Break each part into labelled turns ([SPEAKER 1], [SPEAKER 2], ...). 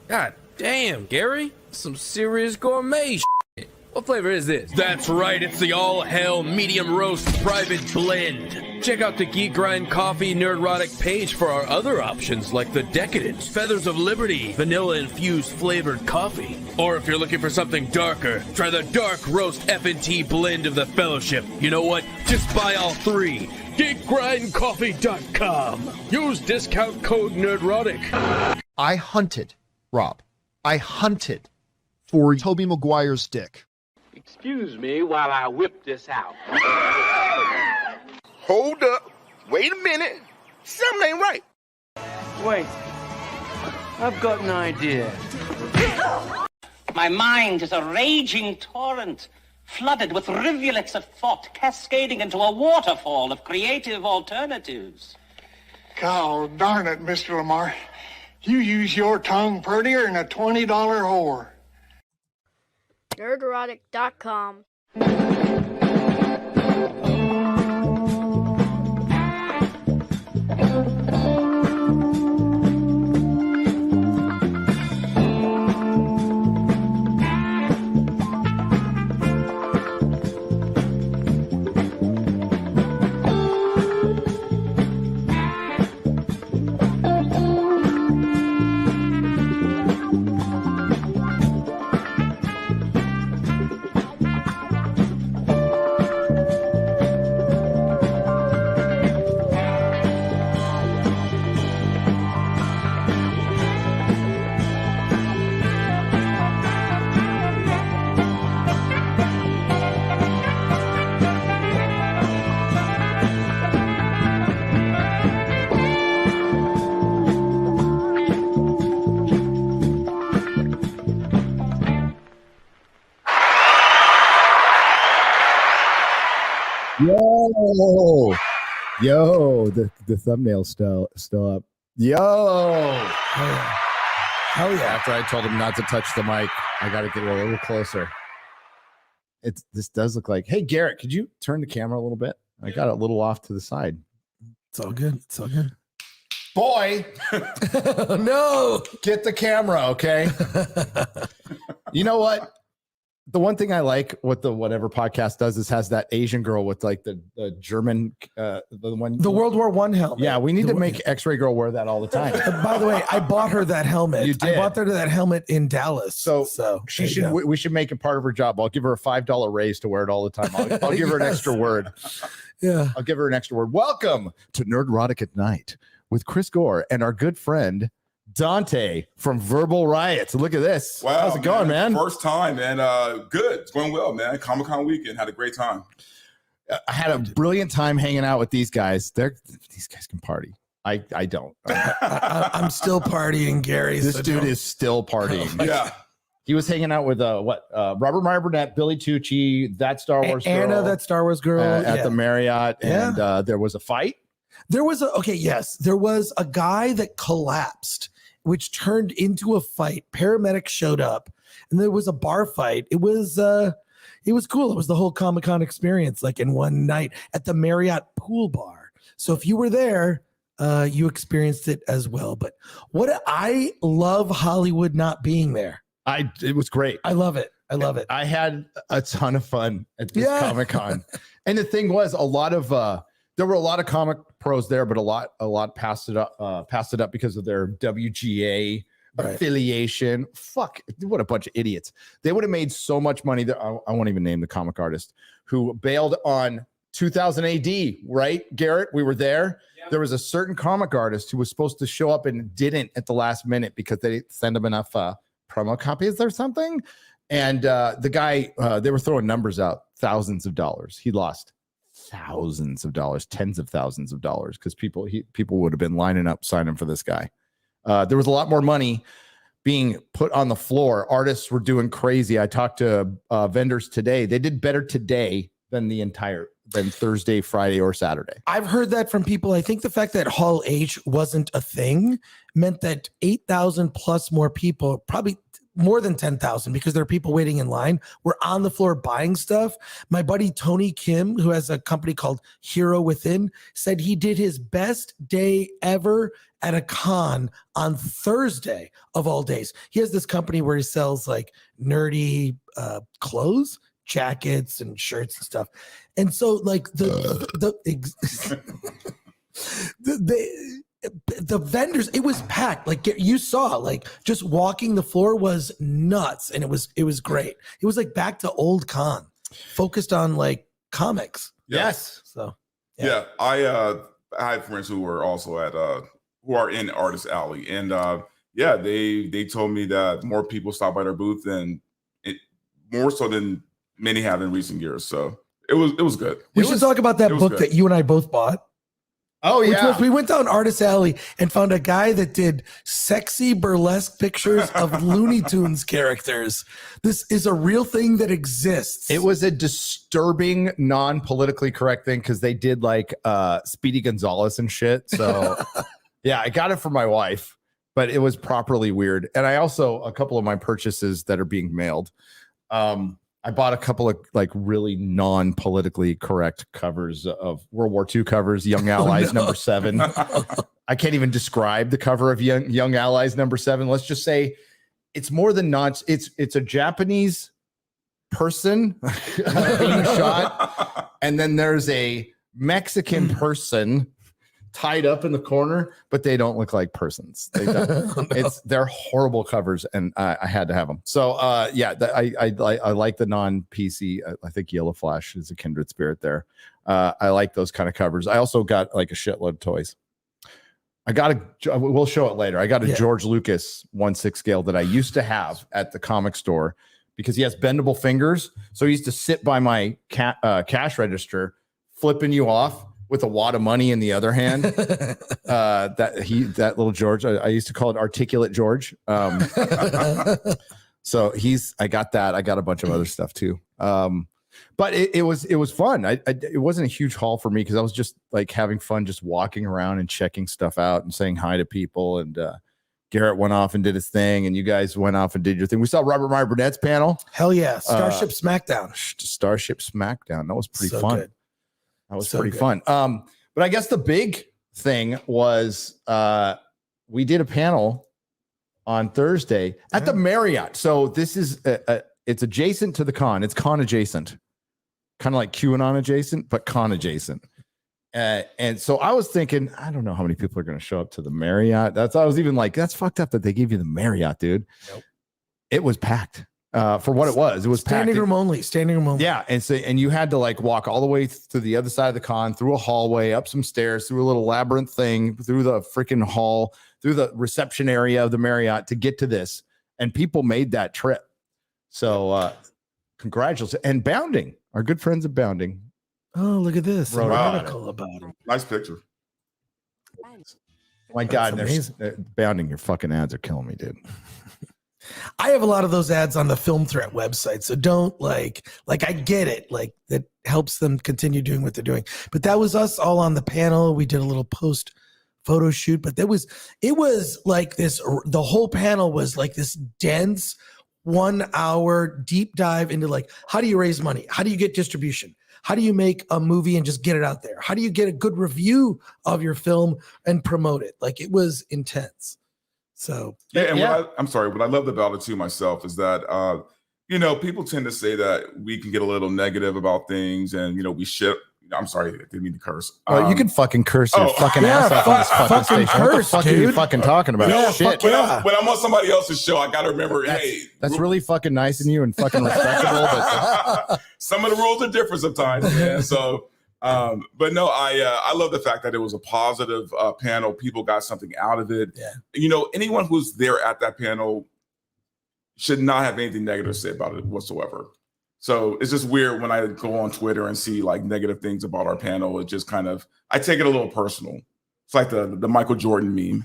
[SPEAKER 1] God damn, Gary. Some serious gourmet shit. What flavor is this? That's right, it's the all-hell medium roast private blend. Check out the Geek Grind Coffee Nerdrotic page for our other options like the Decadent, Feathers of Liberty, vanilla-infused flavored coffee. Or if you're looking for something darker, try the Dark Roast F&T blend of the Fellowship. You know what? Just buy all three. GeekGrindCoffee.com. Use discount code Nerdrotic.
[SPEAKER 2] I hunted, Rob. I hunted for Tobey Maguire's dick.
[SPEAKER 3] Excuse me while I whip this out.
[SPEAKER 4] Hold up. Wait a minute. Something ain't right.
[SPEAKER 3] Wait. I've got an idea.
[SPEAKER 5] My mind is a raging torrent, flooded with rivulets of thought, cascading into a waterfall of creative alternatives.
[SPEAKER 6] God darn it, Mr. Lamar. You use your tongue prettier than a $20 whore.
[SPEAKER 7] Nerdrotic.com.
[SPEAKER 8] Yo, the thumbnail's still up. Yo, hell yeah! After I told him not to touch the mic, I got to get a little closer. This does look like. Hey, Garrett, could you turn the camera a little bit? I got it a little off to the side.
[SPEAKER 9] It's all good. It's all good.
[SPEAKER 8] Boy,
[SPEAKER 9] no,
[SPEAKER 8] get the camera, okay? You know what? The one thing I like what the whatever podcast does is has that Asian girl with like the German the
[SPEAKER 9] World War I helmet.
[SPEAKER 8] Yeah, we need to make X-Ray Girl wear that all the time.
[SPEAKER 9] By the way, I bought her that helmet.
[SPEAKER 8] You did.
[SPEAKER 9] I bought her that helmet in Dallas.
[SPEAKER 8] So she should. We should make it part of her job. I'll give her a $5 raise to wear it all the time. I'll give her an extra word.
[SPEAKER 9] Yeah,
[SPEAKER 8] I'll give her an extra word. Welcome to Nerdrotic at Night with Chris Gore and our good friend Dante from Verbal Riots. Look at this.
[SPEAKER 10] Wow,
[SPEAKER 8] how's it going, man?
[SPEAKER 10] First time, man. Good. It's going well, man. Comic-Con weekend. Had a great time.
[SPEAKER 8] I had a brilliant time hanging out with these guys. These guys can party. I don't.
[SPEAKER 9] I'm still partying, Gary.
[SPEAKER 8] This dude is still partying.
[SPEAKER 10] Yeah.
[SPEAKER 8] He was hanging out with Robert Meyer Burnett, Billy Tucci, that Star Wars girl,
[SPEAKER 9] Anna, that Star Wars girl
[SPEAKER 8] at the Marriott, and there was a fight.
[SPEAKER 9] There was there was a guy that collapsed, which turned into a fight. Paramedics showed up, and there was a bar fight. It was cool. It was the whole Comic-Con experience, like in one night at the Marriott pool bar. So if you were there, you experienced it as well. But I love Hollywood not being there.
[SPEAKER 8] It was great.
[SPEAKER 9] I love it.
[SPEAKER 8] I had a ton of fun at this Comic-Con. And the thing was, there were a lot of comic pros there, but a lot passed it up because of their WGA affiliation. Fuck, what a bunch of idiots. They would have made so much money that I won't even name the comic artist who bailed on 2000 AD, right? Garrett, we were there. Yeah. There was a certain comic artist who was supposed to show up and didn't at the last minute because they didn't send him enough promo copies or something. And the guy, they were throwing numbers out, thousands of dollars. He lost thousands of dollars, tens of thousands of dollars, because people would have been lining up signing for this guy. There was a lot more money being put on the floor. Artists were doing crazy. I talked to vendors today. They did better today than than Thursday, Friday, or Saturday.
[SPEAKER 9] I've heard that from people. I think the fact that Hall H wasn't a thing meant that 8,000 plus more people, probably more than 10,000, because there are people waiting in line, were on the floor buying stuff. My buddy Tony Kim, who has a company called Hero Within, said he did his best day ever at a con on Thursday of all days. He has this company where he sells like nerdy clothes, jackets and shirts and stuff. And so like the vendors, it was packed. Like you saw, like just walking the floor was nuts, and it was great. It was like back to old con, focused on like comics.
[SPEAKER 8] Yes.
[SPEAKER 9] So
[SPEAKER 10] yeah, I had friends who were also at who are in Artist Alley, and they told me that more people stopped by their booth more so than many have in recent years. So it was good.
[SPEAKER 9] We should talk about that book that you and I both bought.
[SPEAKER 8] Oh yeah,
[SPEAKER 9] we went down Artist Alley and found a guy that did sexy burlesque pictures of Looney Tunes characters. This is a real thing that exists.
[SPEAKER 8] It was a disturbing, non-politically correct thing because they did like Speedy Gonzalez and shit. So yeah, I got it for my wife, but it was properly weird. And I also, a couple of my purchases that are being mailed. I bought a couple of like really non-politically correct covers of World War II covers, Young Allies #7. I can't even describe the cover of Young Allies #7. Let's just say it's more than not. It's a Japanese person being shot, and then there's a Mexican person tied up in the corner, but they don't look like persons. They don't. They're horrible covers, and I had to have them. So I like the non-PC. I think Yellow Flash is a kindred spirit there. I like those kind of covers. I also got like a shitload of toys. We'll show it later. I got a George Lucas 1/6 scale that I used to have at the comic store because he has bendable fingers. So he used to sit by my cash register, flipping you off with a wad of money in the other hand. That little George, I used to call it Articulate George. So I got that. I got a bunch of other stuff too. But it was fun. It wasn't a huge haul for me because I was just like having fun, just walking around and checking stuff out and saying hi to people. And Garrett went off and did his thing, and you guys went off and did your thing. We saw Robert Meyer Burnett's panel.
[SPEAKER 9] Hell yeah. Starship Smackdown.
[SPEAKER 8] Starship Smackdown. That was pretty fun. Good. That was pretty fun. But I guess the big thing was we did a panel on Thursday at the Marriott. So this is it's adjacent to the con. It's con adjacent, kind of like QAnon adjacent, but con adjacent. And so I was thinking, I don't know how many people are going to show up to the Marriott. I was even like, that's fucked up that they gave you the Marriott, dude. Nope. It was packed. For what it was
[SPEAKER 9] standing room only.
[SPEAKER 8] Yeah, and you had to like walk all the way to the other side of the con, through a hallway, up some stairs, through a little labyrinth thing, through the freaking hall, through the reception area of the Marriott to get to this. And people made that trip. So congratulations. And Bounding, our good friends at Bounding.
[SPEAKER 9] Oh, look at this.
[SPEAKER 8] Wrote
[SPEAKER 9] an article about it.
[SPEAKER 10] Nice picture.
[SPEAKER 8] My God, Bounding, your fucking ads are killing me, dude.
[SPEAKER 9] I have a lot of those ads on the Film Threat website, so don't like I get it, like that helps them continue doing what they're doing. But that was us all on the panel. We did a little post photo shoot, but it was like this. The whole panel was like this dense 1 hour deep dive into like, how do you raise money? How do you get distribution? How do you make a movie and just get it out there? How do you get a good review of your film and promote it? Like, it was intense. So
[SPEAKER 10] I'm sorry, what I loved about it too myself is that people tend to say that we can get a little negative about things, and we ship. I'm sorry, I didn't mean to curse.
[SPEAKER 8] You can fucking curse your fucking ass off on this fucking station.
[SPEAKER 9] Curse,
[SPEAKER 8] what the fuck
[SPEAKER 9] dude.
[SPEAKER 8] are you fucking talking about?
[SPEAKER 9] Yeah,
[SPEAKER 8] shit.
[SPEAKER 10] When I'm on somebody else's show, I gotta remember,
[SPEAKER 8] that's really fucking nice in you and fucking respectable. But
[SPEAKER 10] some of the rules are different sometimes, man. So. But no, I love the fact that it was a positive panel. People got something out of it. Yeah. Anyone who's there at that panel should not have anything negative to say about it whatsoever. So it's just weird when I go on Twitter and see like negative things about our panel. It just kind of, I take it a little personal. It's like the Michael Jordan meme.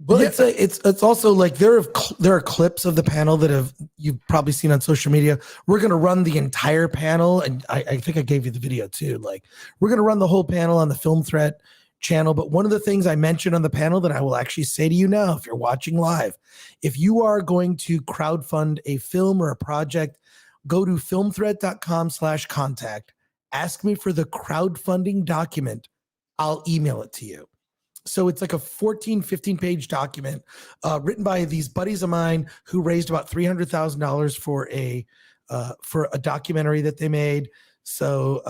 [SPEAKER 9] Well, it's also like there are clips of the panel that you've probably seen on social media. We're gonna run the entire panel, and I think I gave you the video too. Like we're gonna run the whole panel on the Film Threat channel. But one of the things I mentioned on the panel that I will actually say to you now, if you're watching live, if you are going to crowdfund a film or a project, go to filmthreat.com/contact. Ask me for the crowdfunding document. I'll email it to you. So it's like a 15 page document written by these buddies of mine who raised about $300,000 for a documentary that they made. So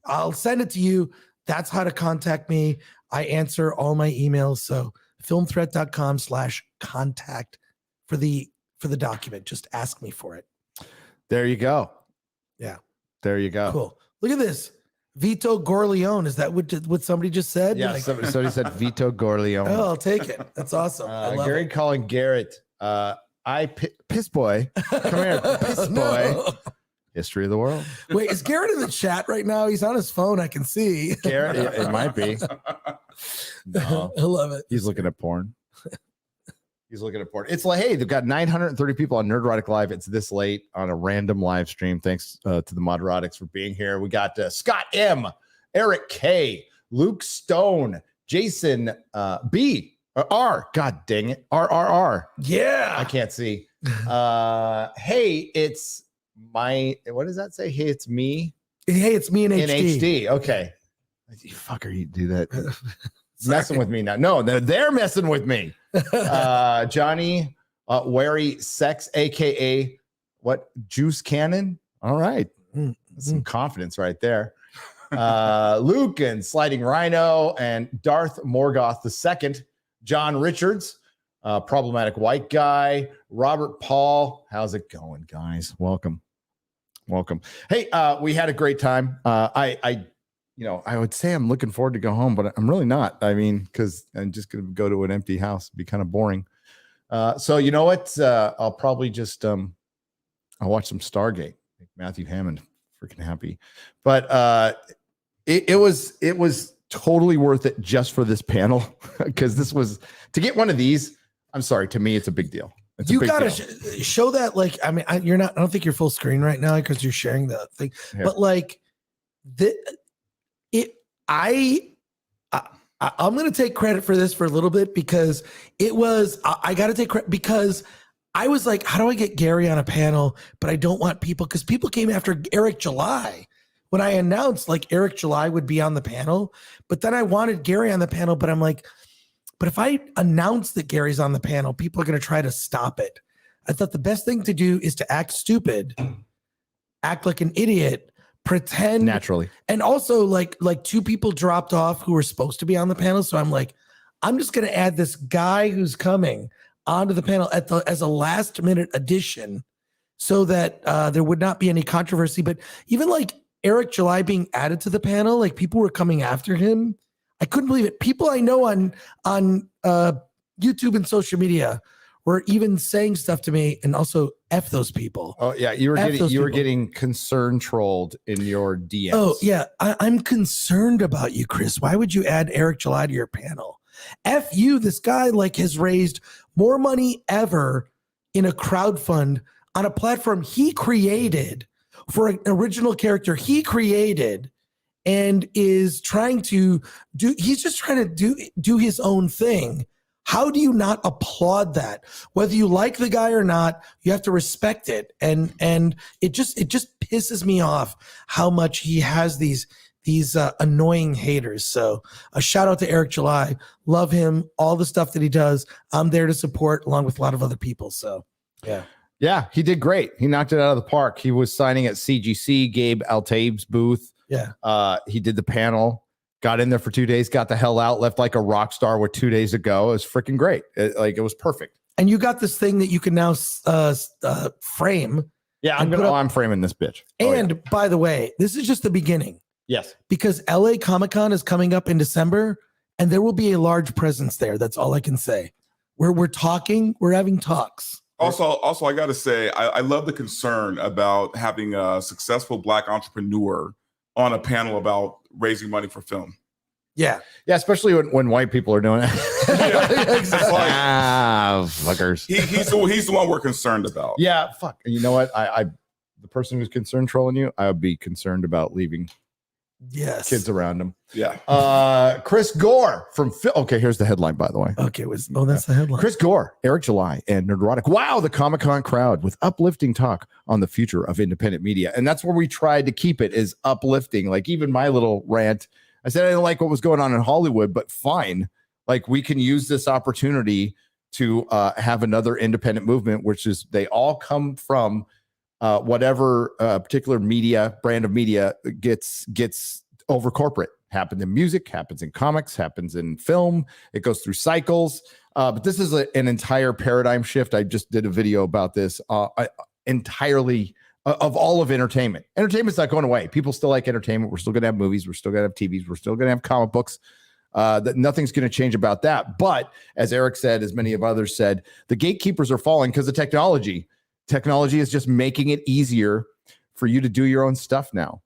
[SPEAKER 9] I'll send it to you. That's how to contact me. I answer all my emails. So filmthreat.com/contact for the document. Just ask me for it.
[SPEAKER 8] There you go.
[SPEAKER 9] Yeah.
[SPEAKER 8] There you go.
[SPEAKER 9] Cool. Look at this. Vito Corleone. Is that what somebody just said?
[SPEAKER 8] Yeah,
[SPEAKER 9] like,
[SPEAKER 8] somebody said Vito Corleone.
[SPEAKER 9] Oh, I'll take it. That's awesome.
[SPEAKER 8] Gary calling Garrett. Piss boy. Come here, piss boy. History of the world.
[SPEAKER 9] Wait, is Garrett in the chat right now? He's on his phone. I can see.
[SPEAKER 8] Garrett, it might be. No,
[SPEAKER 9] I love it.
[SPEAKER 8] He's looking at porn. He's looking at porn. It's like, hey, they've got 930 people on Nerdrotic Live. It's this late on a random live stream. Thanks to the Modrotics for being here. We got Scott M, Eric K, Luke Stone, Jason B, R. God dang it, RRR.
[SPEAKER 9] Yeah,
[SPEAKER 8] I can't see. Hey, it's my. What does that say? Hey, it's me.
[SPEAKER 9] Hey, it's me in HD.
[SPEAKER 8] Okay, you fucker, you do that. Messing with me now. No, they're messing with me. Johnny Wary Sex, aka what? Juice Cannon. All right. Some confidence right there. Luke and Sliding Rhino and Darth Morgoth II, John Richards, Problematic White Guy, Robert Paul. How's it going, guys? Welcome. Hey, we had a great time. I would say I'm looking forward to go home, but I'm really not. I mean, because I'm just going to go to an empty house. It'd be kind of boring. So you know what? I'll probably just I'll watch some Stargate. Make Matthew Hammond freaking happy. But it was totally worth it just for this panel, because this was to get one of these. I'm sorry, to me, it's a big deal.
[SPEAKER 9] You gotta show that. Like, I mean, you're not. I don't think you're full screen right now because you're sharing the thing. Yeah. But like I'm going to take credit for this for a little bit, because I got to take credit, because I was like, how do I get Gary on a panel? But I don't want people, because people came after Eric July when I announced like Eric July would be on the panel. But then I wanted Gary on the panel, but I'm like, but if I announce that Gary's on the panel, people are going to try to stop it. I thought the best thing to do is to act stupid, act like an idiot, pretend
[SPEAKER 8] naturally, and
[SPEAKER 9] also like two people dropped off who were supposed to be on the panel, so I'm like, I'm just going to add this guy who's coming onto the panel as a last minute addition, so that there would not be any controversy. But even like Eric July being added to the panel, like people were coming after him. I couldn't believe it. People I know on YouTube and social media were even saying stuff to me, and also F those people.
[SPEAKER 8] Oh yeah, you were getting concern trolled in your DMs.
[SPEAKER 9] Oh yeah, I'm concerned about you, Chris. Why would you add Eric July to your panel? F you, this guy like has raised more money ever in a crowdfund on a platform he created for an original character he created, and is trying to do. He's just trying to do his own thing. How do you not applaud that? Whether you like the guy or not, you have to respect it. And it just pisses me off how much he has these annoying haters. So a shout out to Eric July. Love him. All the stuff that he does, I'm there to support, along with a lot of other people. So
[SPEAKER 8] yeah, he did great. He knocked it out of the park. He was signing at CGC, Gabe Altaib's booth.
[SPEAKER 9] Yeah.
[SPEAKER 8] He did the panel. Got in there for 2 days, got the hell out, left like a rock star with 2 days ago. It was freaking great. It was perfect.
[SPEAKER 9] And you got this thing that you can now frame.
[SPEAKER 8] Yeah, I'm framing this bitch.
[SPEAKER 9] And by the way, this is just the beginning.
[SPEAKER 8] Yes.
[SPEAKER 9] Because LA Comic-Con is coming up in December, and there will be a large presence there. That's all I can say. We're talking, we're having talks.
[SPEAKER 10] Also, I got to say, I love the concern about having a successful Black entrepreneur on a panel about raising money for film.
[SPEAKER 9] Yeah,
[SPEAKER 8] especially when white people are doing it.
[SPEAKER 10] It's like,
[SPEAKER 8] fuckers.
[SPEAKER 10] He's the one we're concerned about.
[SPEAKER 8] Yeah, fuck. And you know what? I the person who's concerned trolling you, I would be concerned about leaving kids around him.
[SPEAKER 10] Yeah.
[SPEAKER 8] Chris Gore from okay, here's the headline, by the way.
[SPEAKER 9] Okay, that's the headline.
[SPEAKER 8] Chris Gore, Eric July, and Nerdrotic. Wow, the Comic-Con crowd with uplifting talk on the future of independent media. And that's where we tried to keep it, is uplifting. Like even my little rant, I said I didn't like what was going on in Hollywood, but fine. Like we can use this opportunity to have another independent movement, which is they all come from whatever particular media brand of media gets over corporate. Happens in music, happens in comics, happens in film. It goes through cycles. But this is an entire paradigm shift. I just did a video about this entirely of all of entertainment. Entertainment's not going away. People still like entertainment. We're still going to have movies. We're still going to have TVs. We're still going to have comic books. That nothing's going to change about that. But as Eric said, as many of others said, the gatekeepers are falling because of technology. Technology is just making it easier for you to do your own stuff now.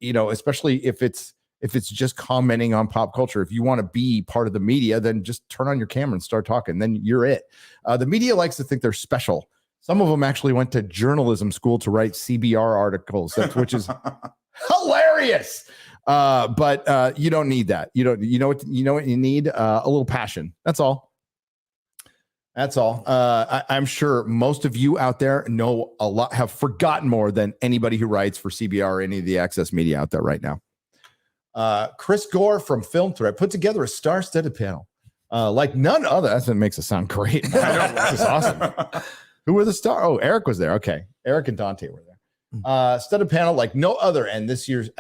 [SPEAKER 8] Especially if it's just commenting on pop culture. If you want to be part of the media, then just turn on your camera and start talking. Then you're it. The media likes to think they're special. Some of them actually went to journalism school to write CBR articles, which is hilarious. But you don't need that. You know what you need? A little passion. That's all. I'm sure most of you out there know a lot, have forgotten more than anybody who writes for CBR or any of the access media out there right now. Chris Gore from Film Thread put together a star-studded panel like none other. That's what makes it sound great. This is awesome. Who were the star? Oh, Eric was there. Okay. Eric and Dante were there. Studded panel like no other. And this year's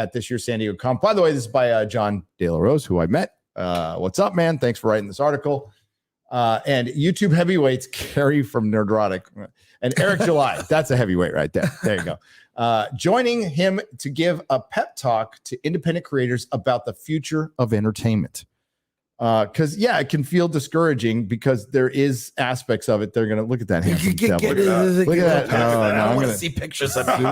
[SPEAKER 8] San Diego Comic. By the way, this is by John De La Rose, who I met. What's up, man? Thanks for writing this article. And YouTube heavyweights Carrie from Nerdrotic and Eric July. That's a heavyweight right there. There you go. Joining him to give a pep talk to independent creators about the future of entertainment. Because it can feel discouraging because there is aspects of it. They're gonna look at that. Look at that.
[SPEAKER 9] I want to see pictures of you.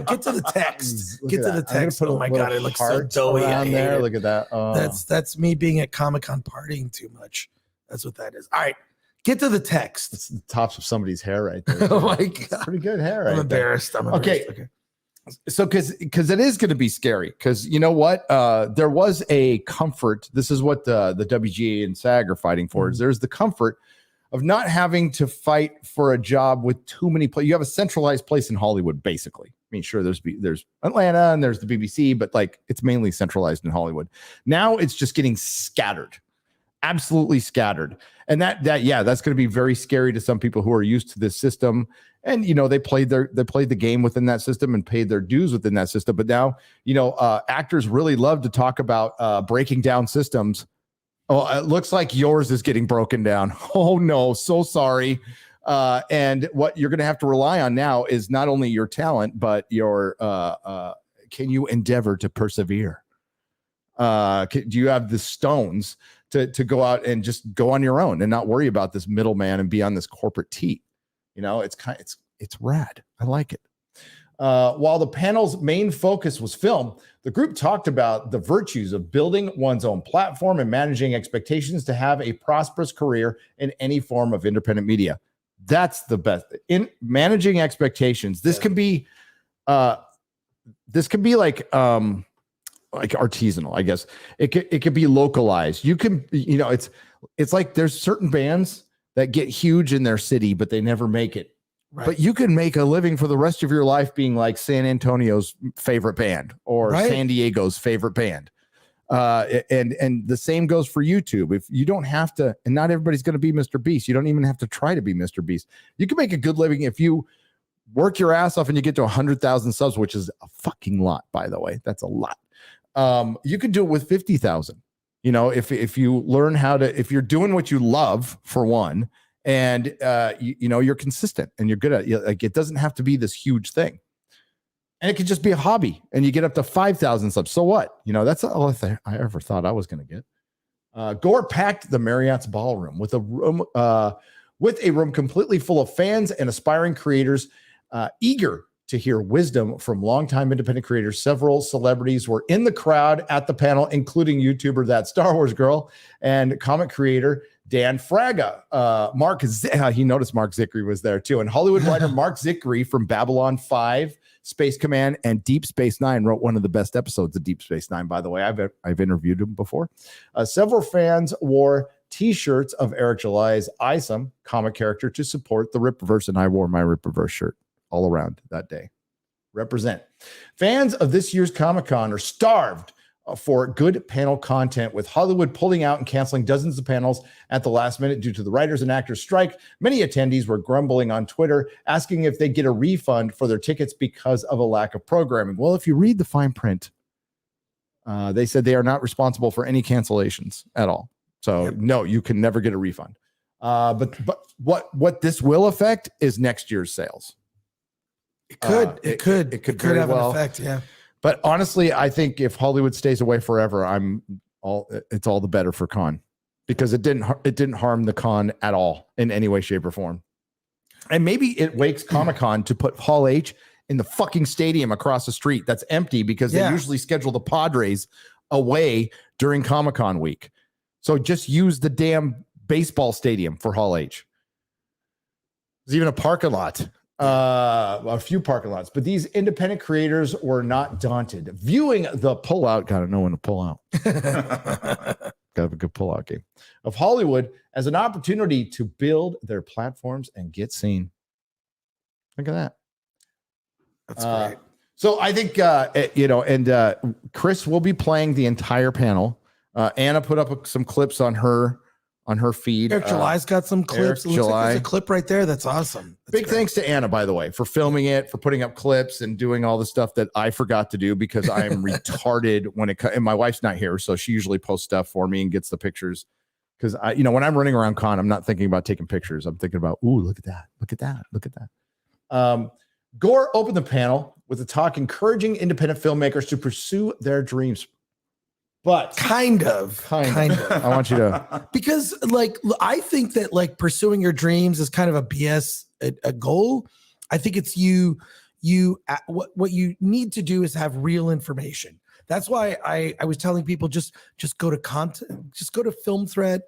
[SPEAKER 9] Get to the text. Get to the text. Oh my god, it looks so doughy
[SPEAKER 8] on there. Look at that. Oh.
[SPEAKER 9] That's me being at Comic-Con partying too much. That's what that is. All right, get to the text.
[SPEAKER 8] It's the tops of somebody's hair right there.
[SPEAKER 9] Oh my god,
[SPEAKER 8] it's pretty good hair. Right
[SPEAKER 9] I'm embarrassed.
[SPEAKER 8] There. Okay. So because it is going to be scary, because you know what, there was a comfort. This is what the WGA and SAG are fighting for. Is there's the comfort of not having to fight for a job with too many places. You have a centralized place in Hollywood, basically. I mean, sure, there's Atlanta and there's the BBC, but like it's mainly centralized in Hollywood. Now it's just getting scattered, absolutely scattered, and that's going to be very scary to some people who are used to this system. And they played the game within that system and paid their dues within that system. But now, actors really love to talk about breaking down systems. Oh, it looks like yours is getting broken down. Oh no, so sorry. And what you're going to have to rely on now is not only your talent, but your can you endeavor to persevere? Do you have the stones to go out and just go on your own and not worry about this middleman and be on this corporate teat? It's rad. I like it. While the panel's main focus was film, the group talked about the virtues of building one's own platform and managing expectations to have a prosperous career in any form of independent media. That's the best. In managing expectations, this can be like artisanal, I guess. It could be localized. You can, it's like there's certain bands that get huge in their city, but they never make it. Right. But you can make a living for the rest of your life being like San Antonio's favorite band or San Diego's favorite band. And the same goes for YouTube. If you don't have to, and not everybody's going to be Mr. Beast. You don't even have to try to be Mr. Beast. You can make a good living if you work your ass off and you get to 100,000 subs, which is a fucking lot, by the way. That's a lot. You can do it with 50,000. If you learn if you're doing what you love, for one, and you're consistent and you're good at it, like it doesn't have to be this huge thing, and it could just be a hobby, and you get up to 5,000 subs. So what? That's all I ever thought I was going to get. Gore packed the Marriott's ballroom with a room with a room completely full of fans and aspiring creators eager to hear wisdom from longtime independent creators. Several celebrities were in the crowd at the panel, including YouTuber That Star Wars Girl and comic creator Dan Fraga. He noticed Mark Zickery was there too. And Hollywood writer Mark Zickery from Babylon 5, Space Command, and Deep Space Nine wrote one of the best episodes of Deep Space Nine, by the way. I've interviewed him before. Several fans wore T-shirts of Eric July's Isom comic character to support the Rippaverse, and I wore my Rippaverse shirt all around that day. Represent. Fans of this year's Comic-Con are starved for good panel content, with Hollywood pulling out and canceling dozens of panels at the last minute due to the writers and actors strike. Many attendees were grumbling on Twitter, asking if they get a refund for their tickets because of a lack of programming. Well, if you read the fine print, they said they are not responsible for any cancellations at all. So no, you can never get a refund. But what this will affect is next year's sales.
[SPEAKER 9] It could have an effect. Yeah.
[SPEAKER 8] But honestly, I think if Hollywood stays away forever, it's all the better for con, because it didn't harm the con at all in any way, shape, or form. And maybe it wakes Comic-Con to put Hall H in the fucking stadium across the street that's empty, because they usually schedule the Padres away during Comic-Con week. So just use the damn baseball stadium for Hall H. There's even a parking lot. A few parking lots, but these independent creators were not daunted. Viewing the pullout, gotta know when to pull out. Gotta have a good pullout game of Hollywood as an opportunity to build their platforms and get seen. Look at that.
[SPEAKER 9] That's great.
[SPEAKER 8] So I think Chris will be playing the entire panel. Anna put up some clips on her feed.
[SPEAKER 9] Eric July's got some clips. It looks like there's a clip right there. That's awesome. That's
[SPEAKER 8] Big thanks to Anna, by the way, for filming it, for putting up clips and doing all the stuff that I forgot to do because I am retarded when it comes. And my wife's not here, so she usually posts stuff for me and gets the pictures. Because when I'm running around con, I'm not thinking about taking pictures. I'm thinking about, ooh, look at that, look at that, look at that. Gore opened the panel with a talk encouraging independent filmmakers to pursue their dreams. But
[SPEAKER 9] kind of.
[SPEAKER 8] I want you to,
[SPEAKER 9] because I think that pursuing your dreams is kind of a BS a goal. I think it's what you need to do is have real information. That's why I was telling people just go to content, just go to Film Thread,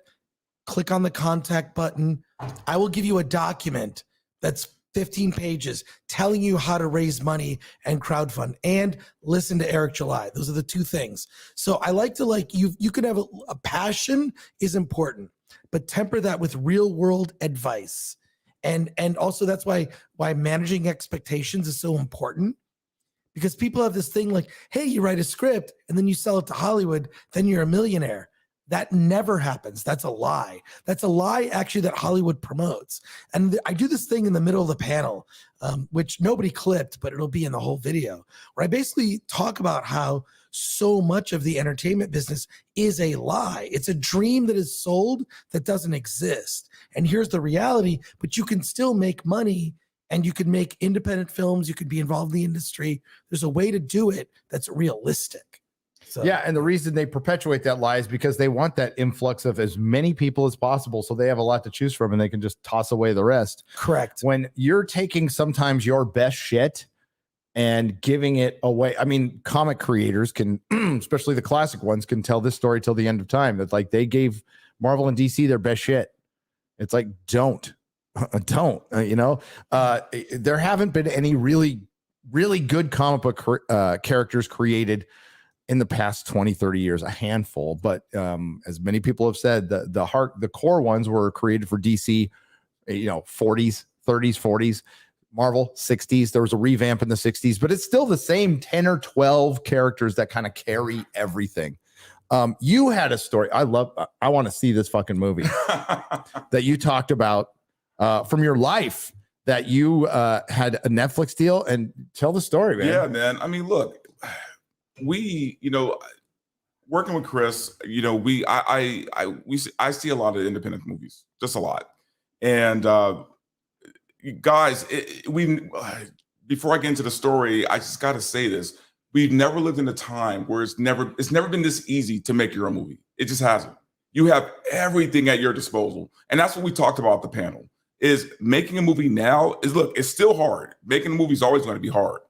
[SPEAKER 9] click on the contact button. I will give you a document that's 15 pages telling you how to raise money and crowdfund, and listen to Eric July. Those are the two things. So I like to you can have a passion is important, but temper that with real world advice. And also that's why managing expectations is so important, because people have this thing like, hey, you write a script and then you sell it to Hollywood, then you're a millionaire. That never happens. That's a lie. That's a lie, actually, that Hollywood promotes. And I do this thing in the middle of the panel, which nobody clipped, but it'll be in the whole video, where I basically talk about how so much of the entertainment business is a lie. It's a dream that is sold that doesn't exist. And here's the reality, but you can still make money, and you can make independent films. You can be involved in the industry. There's a way to do it that's realistic. So.
[SPEAKER 8] Yeah, and the reason they perpetuate that lie is because they want that influx of as many people as possible, so they have a lot to choose from and they can just toss away the rest.
[SPEAKER 9] Correct.
[SPEAKER 8] When you're taking sometimes your best shit and giving it away, I mean, comic creators can, especially the classic ones, can tell this story till the end of time. That's like they gave Marvel and DC their best shit. It's like, don't. There haven't been any really, really good comic book characters created in the past 20, 30 years, a handful. But as many people have said, the core ones were created for DC, 40s, 30s, 40s, Marvel 60s. There was a revamp in the 60s, but it's still the same 10 or 12 characters that kind of carry everything. You had a story. I want to see this fucking movie that you talked about from your life, that you had a Netflix deal, and tell the story, man.
[SPEAKER 10] Yeah, man. I mean, look, we, working with Chris, I see a lot of independent movies, just a lot. And guys, before I get into the story, I just got to say this. We've never lived in a time where it's never been this easy to make your own movie. It just hasn't. You have everything at your disposal. And that's what we talked about at the panel. is making a movie now is, look, it's still hard. Making a movie is always going to be hard,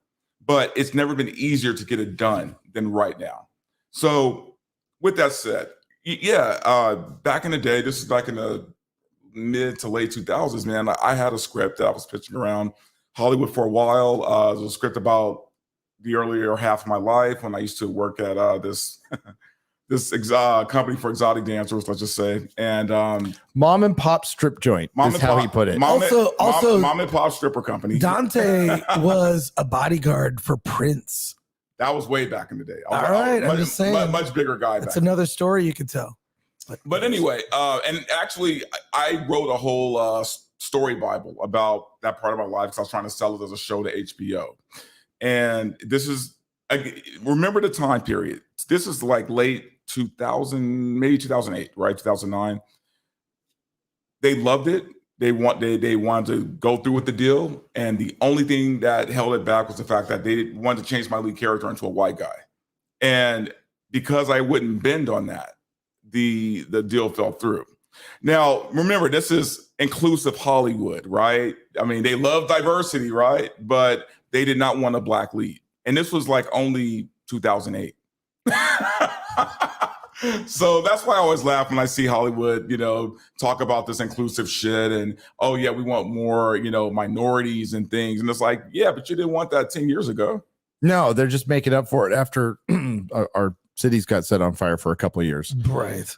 [SPEAKER 10] but it's never been easier to get it done than right now. So with that said, back in the day, this is back in the mid to late 2000s, man, I had a script that I was pitching around Hollywood for a while. It was a script about the earlier half of my life when I used to work at this company for exotic dancers, let's just say. And
[SPEAKER 8] mom and pop strip joint is how he put it.
[SPEAKER 10] Mom and pop stripper company.
[SPEAKER 9] Dante was a bodyguard for Prince.
[SPEAKER 10] That was way back in the day.
[SPEAKER 9] I'm just saying.
[SPEAKER 10] Much bigger guy.
[SPEAKER 9] That's another story you could tell.
[SPEAKER 10] But anyway, and actually, I wrote a whole story Bible about that part of my life because I was trying to sell it as a show to HBO. And this is, remember the time period. This is like late 2000, maybe 2008, right? 2009. They loved it. They wanted to go through with the deal. And the only thing that held it back was the fact that they wanted to change my lead character into a white guy. And because I wouldn't bend on that, the deal fell through. Now, remember, this is inclusive Hollywood, right? I mean, they love diversity, right? But they did not want a black lead. And this was like only 2008. So that's why I always laugh when I see Hollywood, talk about this inclusive shit and, oh yeah, we want more, minorities and things. And it's like, yeah, but you didn't want that 10 years ago.
[SPEAKER 8] No, they're just making up for it after our cities got set on fire for a couple of years.
[SPEAKER 9] Right.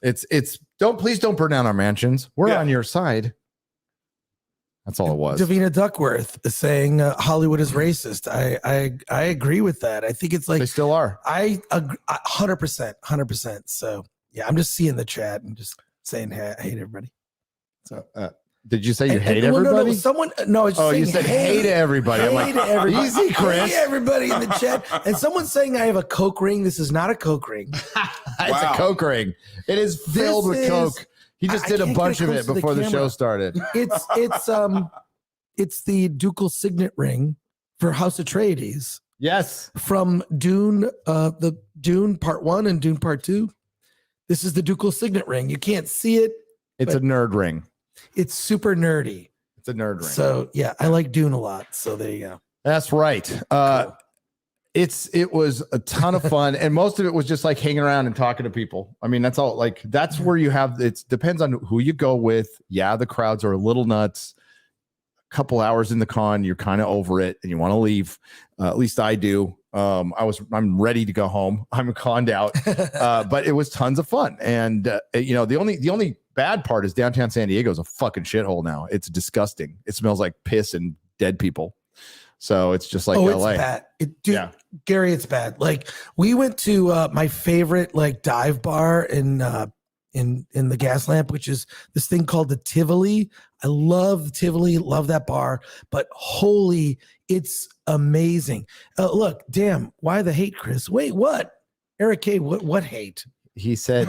[SPEAKER 8] Please don't burn down our mansions. We're on your side. That's all it was.
[SPEAKER 9] Davina Duckworth is saying Hollywood is racist. I agree with that. I think it's like
[SPEAKER 8] they still are.
[SPEAKER 9] I agree 100%. So yeah, I'm just seeing the chat and just saying, hey, I hate everybody. So
[SPEAKER 8] did you say you hate everybody?
[SPEAKER 9] You
[SPEAKER 8] said hate everybody. I'm like,
[SPEAKER 9] everybody.
[SPEAKER 8] Easy, Chris.
[SPEAKER 9] Hate everybody in the chat. And someone's saying I have a Coke ring. This is not a Coke ring.
[SPEAKER 8] It's a Coke ring. It is filled with Coke. He just did a bunch of it before the show started.
[SPEAKER 9] It's the ducal signet ring for House Atreides.
[SPEAKER 8] Yes,
[SPEAKER 9] from Dune, the Dune Part 1 and Dune Part 2. This is the ducal signet ring. You can't see it.
[SPEAKER 8] It's a nerd ring.
[SPEAKER 9] It's super nerdy.
[SPEAKER 8] It's a nerd ring.
[SPEAKER 9] So yeah, I like Dune a lot. So there you go.
[SPEAKER 8] That's right.
[SPEAKER 9] Cool.
[SPEAKER 8] It was a ton of fun, and most of it was just like hanging around and talking to people. I mean, that's all. Like that's where you have. It depends on who you go with. Yeah, the crowds are a little nuts. A couple hours in the con, you're kind of over it, and you want to leave. At least I do. I'm ready to go home. I'm conned out, but it was tons of fun. And the only bad part is downtown San Diego is a fucking shithole now. It's disgusting. It smells like piss and dead people. So it's just like LA.
[SPEAKER 9] It's bad. Gary, it's bad. Like we went to my favorite like dive bar in the Gas Lamp, which is this thing called the Tivoli. I love Tivoli, love that bar, but holy, it's amazing. Look, damn, why the hate, Chris? Wait, what? Eric K, what hate?
[SPEAKER 8] He said,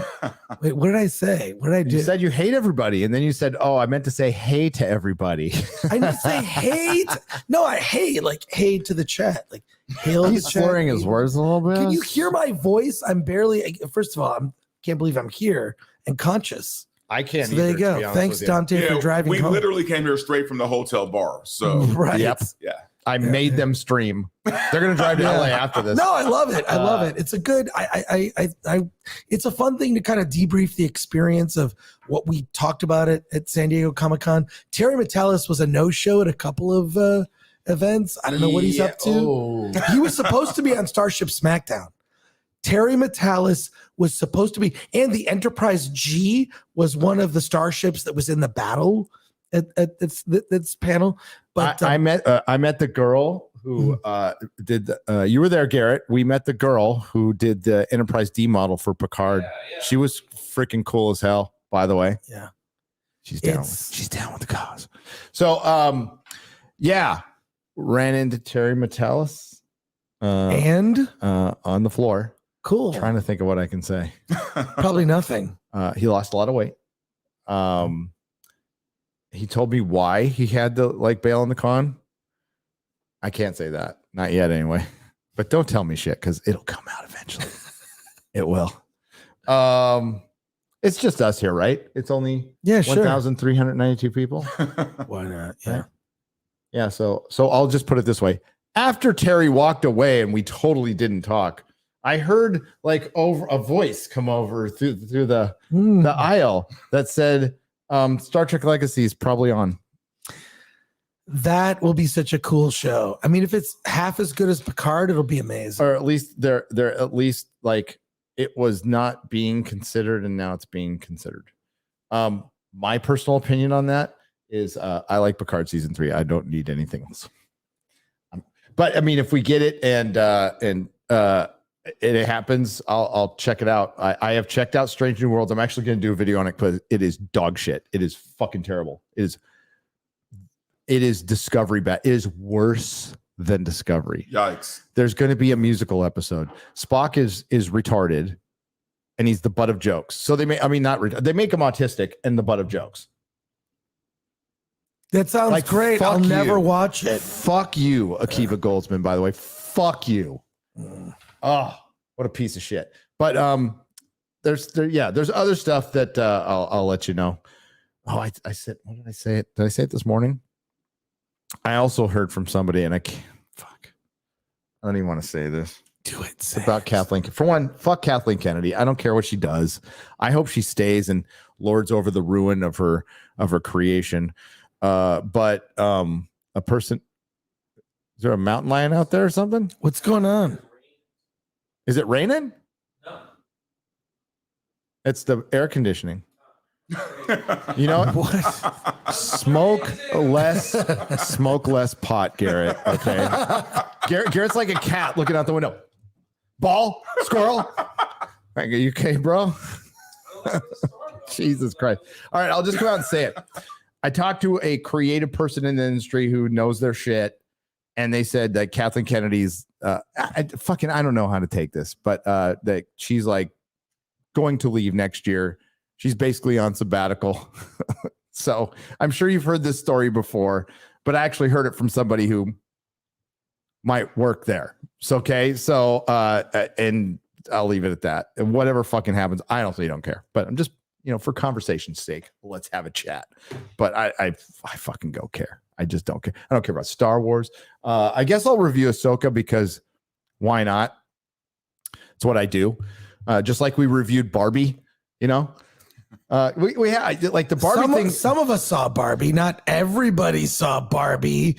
[SPEAKER 9] wait, what did I say? What did I do?
[SPEAKER 8] You said you hate everybody. And then you said, oh, I meant to say hey to everybody.
[SPEAKER 9] I didn't say hate. No, I hate, like hey to the chat. Like hail
[SPEAKER 8] He's
[SPEAKER 9] the chat.
[SPEAKER 8] slurring his words a little bit.
[SPEAKER 9] Can you hear my voice? I'm barely, first of all, I can't believe I'm here and conscious.
[SPEAKER 8] I can't.
[SPEAKER 9] So there you go. Thanks, Dante, for driving.
[SPEAKER 10] We
[SPEAKER 9] home.
[SPEAKER 10] Literally came here straight from the hotel bar. So
[SPEAKER 9] right.
[SPEAKER 8] Yep.
[SPEAKER 10] Yeah.
[SPEAKER 8] I made them stream. They're gonna drive to LA after this.
[SPEAKER 9] No, I love it. I love it. It's a good. It's a fun thing to kind of debrief the experience of what we talked about at San Diego Comic-Con. Terry Metalis was a no-show at a couple of events. I don't know what he's up to.
[SPEAKER 8] Oh.
[SPEAKER 9] He was supposed to be on Starship SmackDown. Terry Metalis was supposed to be, and the Enterprise G was one of the starships that was in the battle at this panel. But
[SPEAKER 8] I met the girl who did. You were there, Garrett. We met the girl who did the Enterprise D model for Picard. Yeah. She was freaking cool as hell. By the way,
[SPEAKER 9] yeah,
[SPEAKER 8] she's down. She's down with the cause. So, ran into Terry Metalis
[SPEAKER 9] and
[SPEAKER 8] on the floor.
[SPEAKER 9] Cool.
[SPEAKER 8] Trying to think of what I can say.
[SPEAKER 9] Probably nothing.
[SPEAKER 8] He lost a lot of weight. He told me why he had to like bail on the con. I can't say that. Not yet anyway. But don't tell me shit because it'll come out eventually. It will. It's just us here, right? It's only
[SPEAKER 9] sure.
[SPEAKER 8] 1,392 people.
[SPEAKER 9] Why not? Yeah.
[SPEAKER 8] Right? Yeah. So I'll just put it this way. After Terry walked away and we totally didn't talk, I heard like over a voice come over through the aisle that said, Star Trek Legacy is probably on.
[SPEAKER 9] That will be such a cool show. I mean, if it's half as good as Picard, it'll be amazing.
[SPEAKER 8] Or at least they're at least like it was not being considered and now it's being considered. My personal opinion on that is I like Picard season 3. I don't need anything else. But I mean, if we get it and it happens, I'll check it out. I have checked out Strange New Worlds. I'm actually going to do a video on it because it is dog shit. It is fucking terrible. It is Discovery bad. It is worse than Discovery.
[SPEAKER 10] Yikes.
[SPEAKER 8] There's going to be a musical episode. Spock is retarded and he's the butt of jokes. So they make him autistic and the butt of jokes.
[SPEAKER 9] That sounds great. I'll never watch it.
[SPEAKER 8] Fuck you, Akiva Goldsman, by the way. Fuck you. Oh, what a piece of shit. But there's other stuff that I'll let you know. Oh, I said, what did I say it? Did I say it this morning? I also heard from somebody, and I don't even want to say this.
[SPEAKER 9] Do it.
[SPEAKER 8] It's about Kathleen. For one, fuck Kathleen Kennedy. I don't care what she does. I hope she stays and lords over the ruin of her creation. But a person, is there a mountain lion out there or something?
[SPEAKER 9] What's going on?
[SPEAKER 8] Is it raining? No. It's the air conditioning. You know what? Smoke less pot, Garrett. Okay. Garrett's like a cat looking out the window. Ball, squirrel. Are you okay, bro? Jesus Christ. All right, I'll just go out and say it. I talked to a creative person in the industry who knows their shit, and they said that Kathleen Kennedy's I don't know how to take this, but that she's like going to leave next year. She's basically on sabbatical. So I'm sure you've heard this story before, but I actually heard it from somebody who might work there. So, okay. So, and I'll leave it at that. And whatever fucking happens, I honestly don't care, but I'm just, for conversation's sake, let's have a chat. But I fucking don't care. I just don't care. I don't care about Star Wars. I guess I'll review Ahsoka because why not? It's what I do. Just like we reviewed Barbie, we had like the Barbie thing.
[SPEAKER 9] Some of us saw Barbie. Not everybody saw Barbie.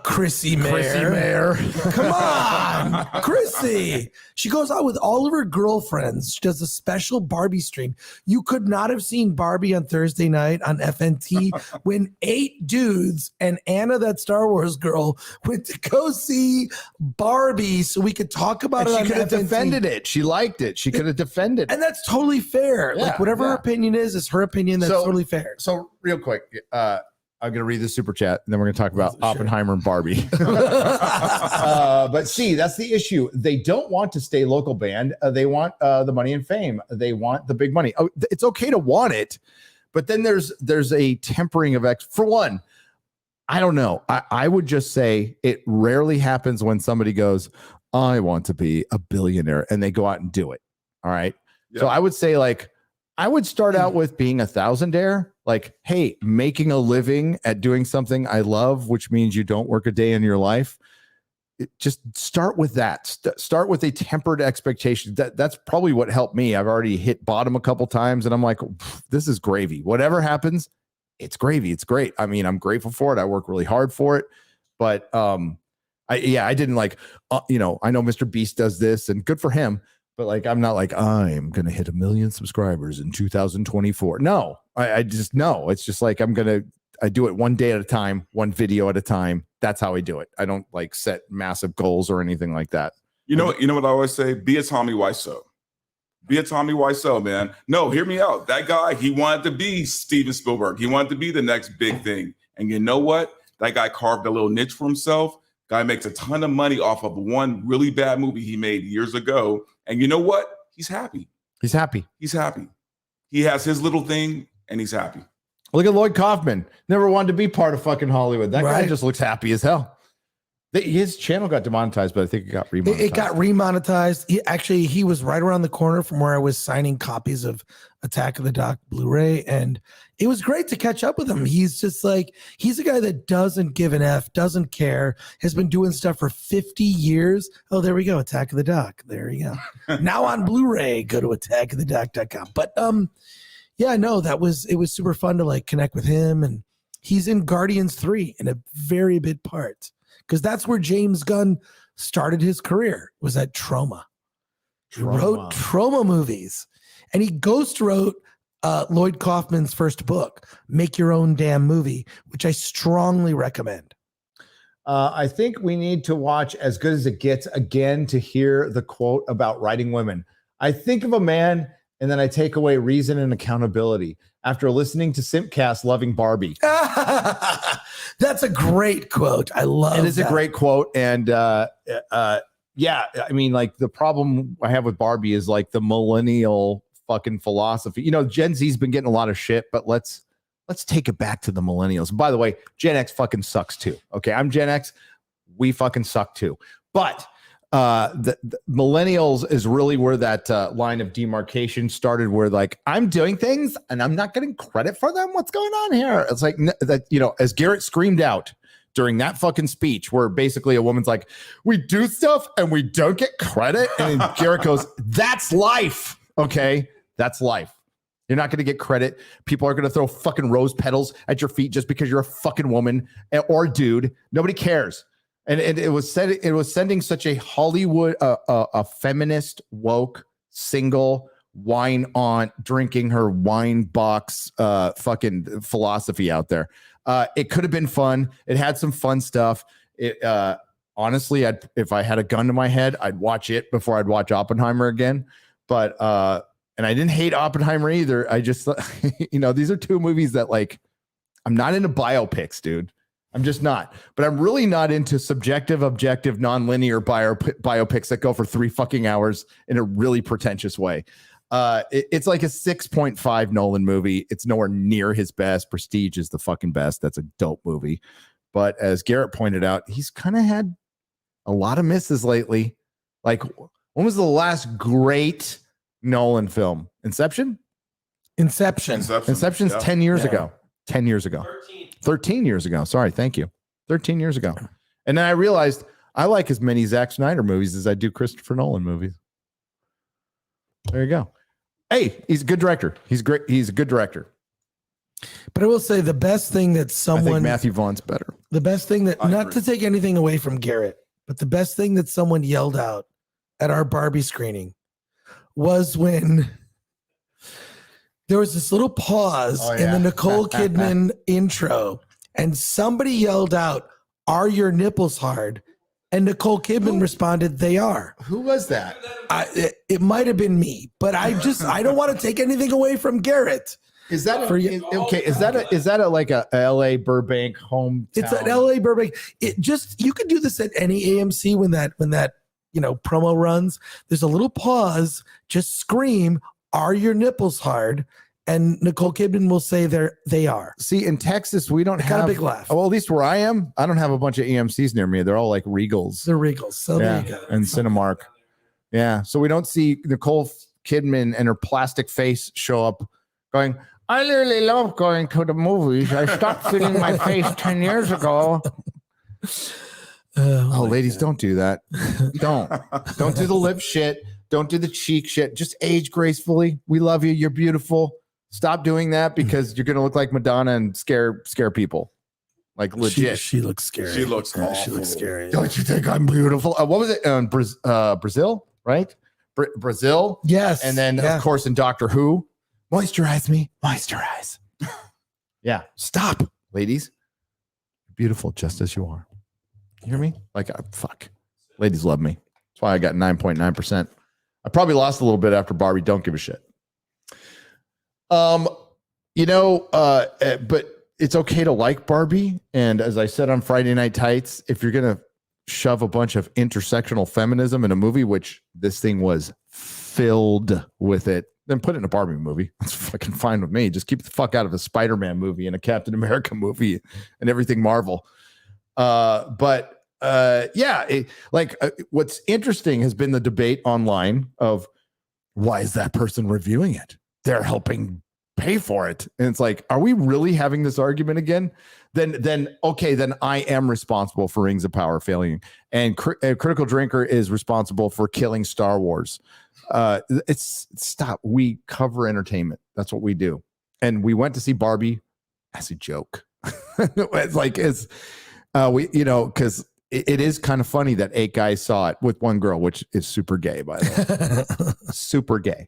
[SPEAKER 9] Chrissy Mayer. Come on, Chrissy. She goes out with all of her girlfriends. She does a special Barbie stream. You could not have seen Barbie on Thursday night on FNT when 8 dudes and Anna, that Star Wars girl, went to go see Barbie so we could talk about it.
[SPEAKER 8] She could have defended it. She liked it. She could have defended it.
[SPEAKER 9] And that's totally fair.
[SPEAKER 8] Yeah,
[SPEAKER 9] like whatever her opinion is her opinion. That's totally fair.
[SPEAKER 8] So real quick, I'm going to read the super chat and then we're going to talk about Oppenheimer and Barbie. But see, that's the issue. They don't want to stay local band. They want the money and fame. They want the big money. Oh, it's okay to want it, but then there's a tempering of for one, I don't know. I would just say it rarely happens when somebody goes, I want to be a billionaire, and they go out and do it. All right. Yeah. So I would say I would start out with being a thousandaire, like, hey, making a living at doing something I love, which means you don't work a day in your life. Just start with that. Start with a tempered expectation. That's probably what helped me. I've already hit bottom a couple times and I'm like, this is gravy. Whatever happens, it's gravy. It's great. I mean, I'm grateful for it. I work really hard for it. But I didn't I know Mr. Beast does this and good for him. But I'm not I'm going to hit 1 million subscribers in 2024. No, I just know. It's just I do it one day at a time, one video at a time. That's how I do it. I don't set massive goals or anything like that.
[SPEAKER 10] You know what I always say? Be a Tommy Wiseau. Be a Tommy Wiseau, man. No, hear me out. That guy, he wanted to be Steven Spielberg. He wanted to be the next big thing. And you know what? That guy carved a little niche for himself. Guy makes a ton of money off of one really bad movie he made years ago. And you know what? He's happy.
[SPEAKER 8] He's happy.
[SPEAKER 10] He's happy. He has his little thing and he's happy.
[SPEAKER 8] Look at Lloyd Kaufman. Never wanted to be part of fucking Hollywood. That guy just looks happy as hell. His channel got demonetized, but I think it got remonetized.
[SPEAKER 9] It got remonetized. He was right around the corner from where I was signing copies of Attack of the Doc Blu-ray, and it was great to catch up with him. He's just like, he's a guy that doesn't give an F, doesn't care, has been doing stuff for 50 years. Oh, there we go, Attack of the Doc. There you go. Now on Blu-ray, go to attackofthedoc.com. But yeah, no, it was super fun to like connect with him, and he's in Guardians 3 in a very big part. Because that's where James Gunn started his career, was at Troma. He wrote Troma movies. And he ghost wrote Lloyd Kaufman's first book, Make Your Own Damn Movie, which I strongly recommend.
[SPEAKER 8] I think we need to watch As Good as It Gets again to hear the quote about writing women. I think of a man and then I take away reason and accountability after listening to Simpcast loving Barbie.
[SPEAKER 9] That's a great quote. I love it.
[SPEAKER 8] It is a great quote. And yeah, I mean, like the problem I have with Barbie is like the millennial fucking philosophy. You know, Gen Z's been getting a lot of shit, but let's take it back to the millennials. By the way, Gen X fucking sucks too. Okay, I'm Gen X. We fucking suck too. But the millennials is really where that line of demarcation started, where like I'm doing things and I'm not getting credit for them. What's going on here? It's like that, you know, as Garrett screamed out during that fucking speech, where basically a woman's like, we do stuff and we don't get credit. And Garrett goes, that's life. Okay, that's life. You're not going to get credit. People are going to throw fucking rose petals at your feet just because you're a fucking woman or dude. Nobody cares. And it was sending such a Hollywood, a feminist, woke, single, wine on, drinking her wine box fucking philosophy out there. It could have been fun. It had some fun stuff. Honestly, if I had a gun to my head, I'd watch it before I'd watch Oppenheimer again. But and I didn't hate Oppenheimer either. I just, you know, these are two movies that like, I'm not into biopics, dude. I'm just not. But I'm really not into subjective, objective, non-linear biopics that go for 3 fucking hours in a really pretentious way. It's like a 6.5 Nolan movie. It's nowhere near his best. Prestige is the fucking best. That's a dope movie. But as Garrett pointed out, he's kind of had a lot of misses lately. Like, when was the last great Nolan film? Inception? Inception's
[SPEAKER 10] Yeah.
[SPEAKER 8] 10 years ago. 10 years ago. 13 years ago. Sorry. Thank you. 13 years ago. And then I realized I like as many Zack Snyder movies as I do Christopher Nolan movies. There you go. Hey, he's a good director. He's great. He's a good director.
[SPEAKER 9] But I will say the best thing that
[SPEAKER 8] I think Matthew Vaughn's better.
[SPEAKER 9] The best thing that, not to take anything away from Garrett, but the best thing that someone yelled out at our Barbie screening was when there was this little pause in the Nicole Kidman intro, and somebody yelled out, "Are your nipples hard?" And Nicole Kidman responded, "They are."
[SPEAKER 8] Who was that?
[SPEAKER 9] It might have been me, but I don't want to take anything away from Garrett.
[SPEAKER 8] Is that Is that like a LA Burbank hometown?
[SPEAKER 9] It's an LA Burbank. You could do this at any AMC when that promo runs. There's a little pause. Just scream, "Are your nipples hard?" And Nicole Kidman will say they are.
[SPEAKER 8] See, in Texas, we don't have
[SPEAKER 9] a big laugh.
[SPEAKER 8] Well, at least where I am, I don't have a bunch of AMCs near me. They're all like Regals.
[SPEAKER 9] They're Regals. So there you go.
[SPEAKER 8] And Cinemark. Yeah. So we don't see Nicole Kidman and her plastic face show up going, "I really love going to the movies. I stopped feeling my face 10 years ago." Ladies, don't do that. Don't do the lip shit. Don't do the cheek shit. Just age gracefully. We love you. You're beautiful. Stop doing that because you're going to look like Madonna and scare people. Like legit.
[SPEAKER 9] She looks scary.
[SPEAKER 10] She looks awful.
[SPEAKER 9] She looks scary.
[SPEAKER 8] Don't you think I'm beautiful? What was it? Brazil, right? Brazil.
[SPEAKER 9] Yes.
[SPEAKER 8] And then, of course, in Doctor Who, moisturize me. Moisturize. Yeah. Stop, ladies. Beautiful just as you are. You hear me? Like, fuck. Ladies love me. That's why I got 9.9%. I probably lost a little bit after Barbie. Don't give a shit. But it's okay to like Barbie. And as I said on Friday Night Tights, if you're going to shove a bunch of intersectional feminism in a movie, which this thing was filled with it, then put it in a Barbie movie. That's fucking fine with me. Just keep the fuck out of a Spider-Man movie and a Captain America movie and everything Marvel. But what's interesting has been the debate online of why is that person reviewing it? They're helping pay for it. And it's like, are we really having this argument again? Then I am responsible for Rings of Power failing. And Critical Drinker is responsible for killing Star Wars. Stop. We cover entertainment. That's what we do. And we went to see Barbie as a joke. Because it is kind of funny that 8 guys saw it with 1 girl, which is super gay, by the way. Super gay.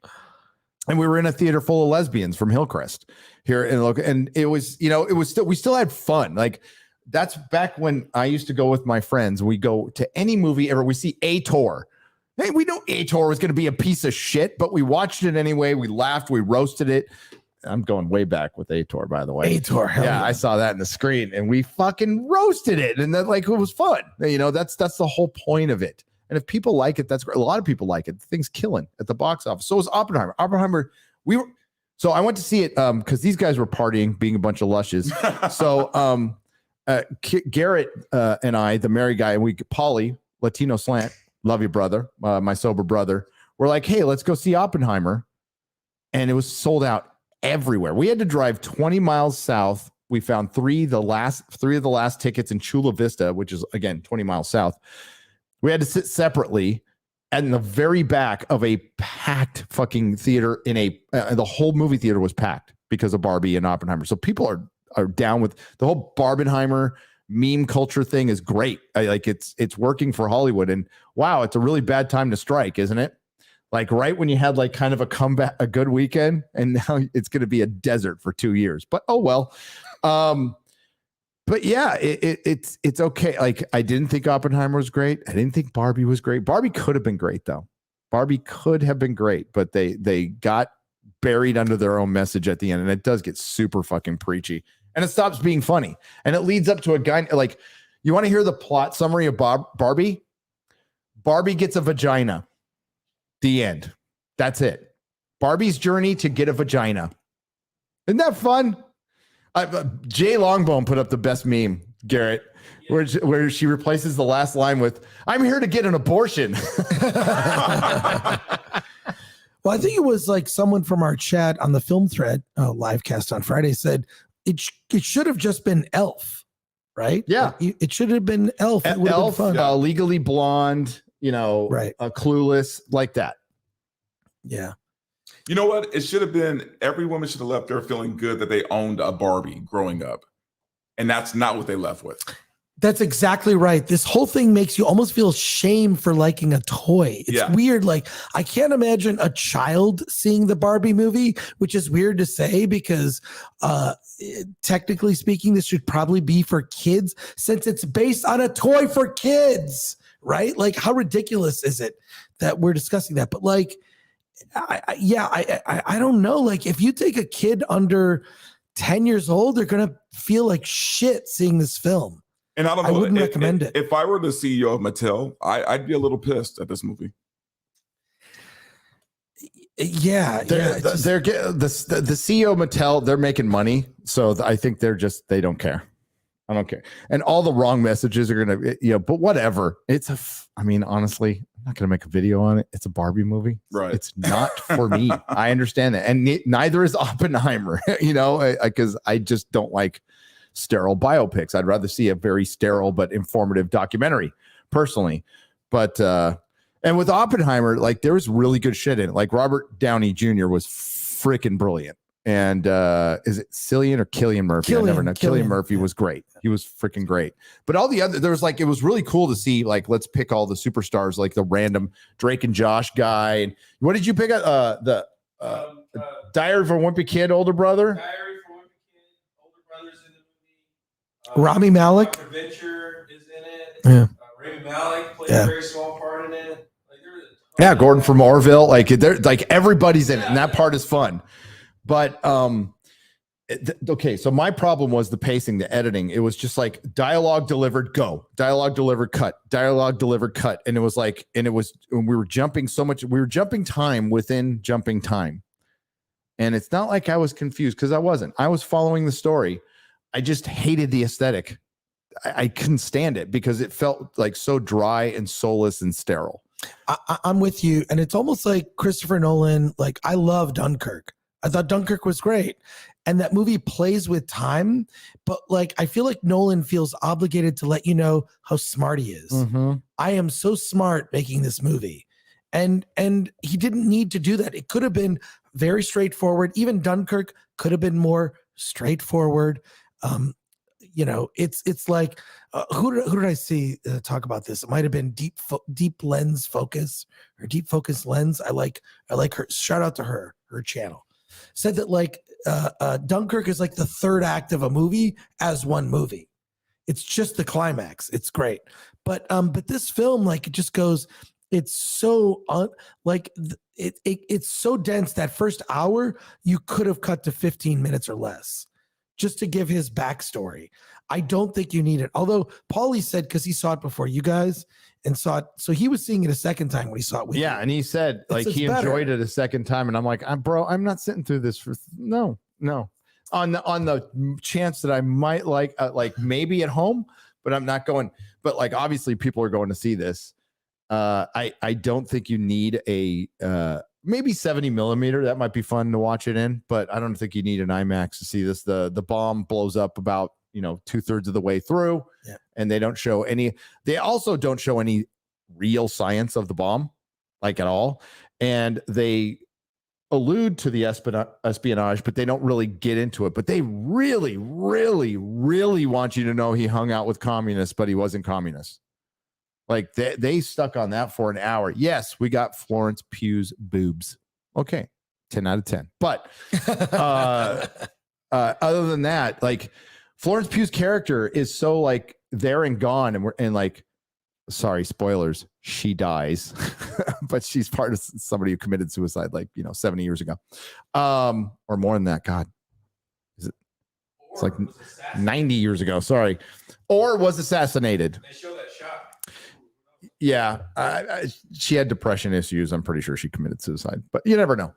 [SPEAKER 8] And we were in a theater full of lesbians from Hillcrest here and it was we still had fun. Like, that's back when I used to go with my friends. We go to any movie ever. We see Ator. Hey, we know Ator was going to be a piece of shit, but we watched it anyway. We laughed. We roasted it. I'm going way back with Ator, by the way.
[SPEAKER 9] Ator,
[SPEAKER 8] yeah, I saw that in the screen, and we fucking roasted it, and then it was fun. That's the whole point of it. And if people like it, that's great. A lot of people like it. The thing's killing at the box office. So is Oppenheimer. So I went to see it because these guys were partying, being a bunch of lushes. So Garrett and I, the married guy, and Pauly, Latino Slant, love you, brother, my sober brother, we're like, hey, let's go see Oppenheimer. And it was sold out everywhere. We had to drive 20 miles south. We found three of the last tickets in Chula Vista, which is, again, 20 miles south. We had to sit separately in the very back of a packed fucking theater the whole movie theater was packed because of Barbie and Oppenheimer. So people are down with the whole Barbieheimer meme culture thing is great. It's working for Hollywood, and wow, it's a really bad time to strike, isn't it? Like right when you had kind of a comeback, a good weekend, and now it's going to be a desert for 2 years, but oh well. But yeah, it's okay. I didn't think Oppenheimer was great. I didn't think Barbie was great. Barbie could have been great though. Barbie could have been great, but they got buried under their own message at the end, and it does get super fucking preachy, and it stops being funny, and it leads up to a guy you want to hear the plot summary of Barbie? Barbie gets a vagina. The end. That's it. Barbie's journey to get a vagina. Isn't that fun? Jay Longbone put up the best meme, Garrett, where she replaces the last line with, "I'm here to get an abortion."
[SPEAKER 9] Well, I think it was someone from our chat on the film thread, live cast on Friday, said it should have just been Elf, right?
[SPEAKER 8] Yeah.
[SPEAKER 9] It should have been Elf. It would have been fun.
[SPEAKER 8] Legally Blonde,
[SPEAKER 9] right.
[SPEAKER 8] Clueless, like that.
[SPEAKER 9] Yeah.
[SPEAKER 10] You know what? It should have been every woman should have left there feeling good that they owned a Barbie growing up. And that's not what they left with.
[SPEAKER 9] That's exactly right. This whole thing makes you almost feel shame for liking a toy. It's weird. I can't imagine a child seeing the Barbie movie, which is weird to say because technically speaking, this should probably be for kids since it's based on a toy for kids, right? How ridiculous is it that we're discussing that? But I don't know. If you take a kid under 10 years old, they're going to feel like shit seeing this film.
[SPEAKER 10] And I don't know.
[SPEAKER 9] I wouldn't recommend it.
[SPEAKER 10] If I were the CEO of Mattel, I'd be a little pissed at this movie.
[SPEAKER 9] Yeah.
[SPEAKER 8] The CEO of Mattel, they're making money. So I think they don't care. I don't care. And all the wrong messages are going to, but whatever. Honestly, I'm not going to make a video on it. It's a Barbie movie.
[SPEAKER 10] Right.
[SPEAKER 8] It's not for me. I understand that. And neither is Oppenheimer, because I just don't like sterile biopics. I'd rather see a very sterile but informative documentary personally. But, and with Oppenheimer, there was really good shit in it. Robert Downey Jr. was freaking brilliant. And is it Cillian or Cillian Murphy? I never know. Cillian Murphy was great. He was freaking great. But all the other, there was it was really cool to see, let's pick all the superstars, the random Drake and Josh guy. And what did you pick up? The Diary of a Wimpy Kid, older brother?
[SPEAKER 1] Diary for Wimpy Kid, older brother's in the movie.
[SPEAKER 9] Rami Malek.
[SPEAKER 1] Adventure is in it.
[SPEAKER 9] Yeah.
[SPEAKER 1] Rami Malek played a very small part in it.
[SPEAKER 8] Yeah, Gordon from Orville. They're everybody's in it, and that part is fun. But okay, so my problem was the pacing, the editing. It was just dialogue delivered, go, dialogue delivered, cut, dialogue delivered, cut, and it was we were jumping so much, we were jumping time within jumping time, and it's not like I was confused because I wasn't. I was following the story. I just hated the aesthetic. I couldn't stand it because it felt like so dry and soulless and sterile.
[SPEAKER 9] I'm with you. And it's almost like Christopher Nolan. Like, I love Dunkirk. I thought Dunkirk was great. And that movie plays with time. But like, I feel like Nolan feels obligated to let you know how smart he is. I am so smart making this movie. And he didn't need to do that. It could have been very straightforward. Even Dunkirk could have been more straightforward. You know, it's like who did I see talk about this? It might have been deep lens focus or deep focus lens. I like her. Shout out to her channel. Said that like Dunkirk is like the third act of a movie as one movie. It's just the climax. It's great, but this film, like, it just goes. It's so it's so dense. That first hour you could have cut to 15 minutes or less, just to give his backstory. I don't think you need it. Although Paulie said, because he saw it before you guys and saw it, so he was seeing it a second time when he saw it with you.
[SPEAKER 8] And he said like he enjoyed it a second time, and I'm like, I'm not sitting through this for no. On the chance that I might like maybe at home, but I'm not going. But like obviously people are going to see this. I don't think you need a maybe 70 millimeter. That might be fun to watch it in, but I don't think you need an IMAX to see this. The bomb blows up about 2/3 of the way through, and they don't show any. They also don't show any real science of the bomb, like at all, and they allude to the espionage, but they don't really get into it. But they really, really, really want you to know he hung out with communists, but he wasn't communist. Like they stuck on that for an hour. Yes, we got Florence Pugh's boobs. Okay, 10 out of 10. But other than that, like Florence Pugh's character is so like there and gone, and like, sorry, spoilers, she dies, but she's part of somebody who committed suicide like 70 years ago, or more than that. God, is it? It's like 90 years ago. Sorry, or was assassinated.
[SPEAKER 1] They show that shot.
[SPEAKER 8] Yeah, she had depression issues. I'm pretty sure she committed suicide, but you never know.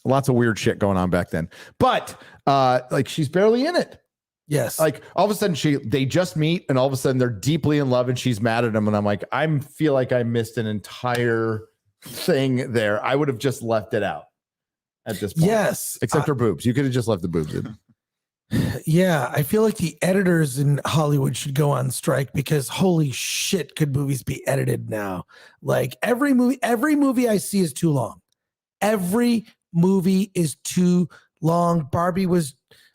[SPEAKER 8] Lots of weird shit going on back then. But like she's barely in it.
[SPEAKER 9] Yes.
[SPEAKER 8] Like all of a sudden they just meet, and all of a sudden they're deeply in love, and she's mad at him. And I'm like, I feel like I missed an entire thing there. I would have just left it out at this point.
[SPEAKER 9] Yes.
[SPEAKER 8] Except her boobs. You could have just left the boobs in.
[SPEAKER 9] Yeah, I feel like the editors in Hollywood should go on strike, because holy shit, could movies be edited now? Like every movie I see is too long. Every movie is too long. Barbie was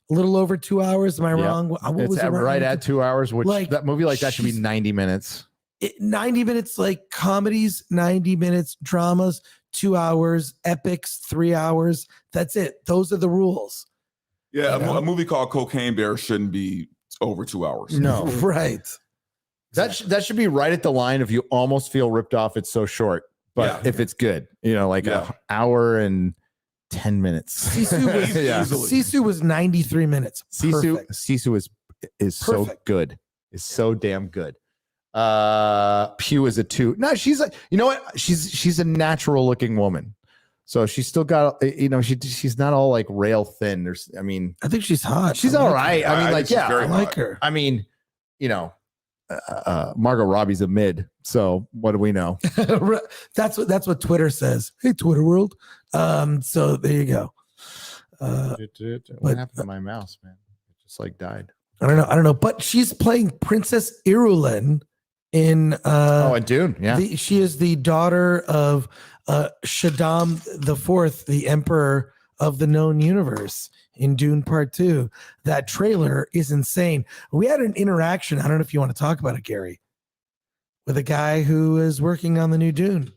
[SPEAKER 9] a little over 2 hours. Am I wrong? What was it
[SPEAKER 8] right at 2 hours, which
[SPEAKER 9] like,
[SPEAKER 8] that movie like that should be 90 minutes.
[SPEAKER 9] 90 minutes, like comedies, 90 minutes, dramas, 2 hours, epics, 3 hours. That's it. Those are the rules.
[SPEAKER 10] Yeah, a movie called Cocaine Bear shouldn't be over 2 hours.
[SPEAKER 8] No,
[SPEAKER 9] right.
[SPEAKER 8] That should be right at the line of you almost feel ripped off. It's so short, but if it's good, like an hour and 10 minutes.
[SPEAKER 9] Sisu was 93 minutes.
[SPEAKER 8] Sisu is so good. Is so damn good. Pugh is a 2. No, she's like, you know what? She's a natural looking woman. So she's still got, she's not all like rail thin. I
[SPEAKER 9] think she's hot.
[SPEAKER 8] She's all right. I mean, like,
[SPEAKER 9] I like her.
[SPEAKER 8] I mean, Margot Robbie's a mid. So what do we know?
[SPEAKER 9] That's what Twitter says. Hey, Twitter world. So there you go.
[SPEAKER 8] What happened to my mouse, man? It just like died.
[SPEAKER 9] I don't know. But she's playing Princess Irulan in
[SPEAKER 8] in Dune. Yeah,
[SPEAKER 9] she is the daughter of Shaddam IV, the emperor of the known universe in Dune Part 2. That trailer is insane. We had an interaction. I don't know if you want to talk about it, Gary, with a guy who is working on the new Dune.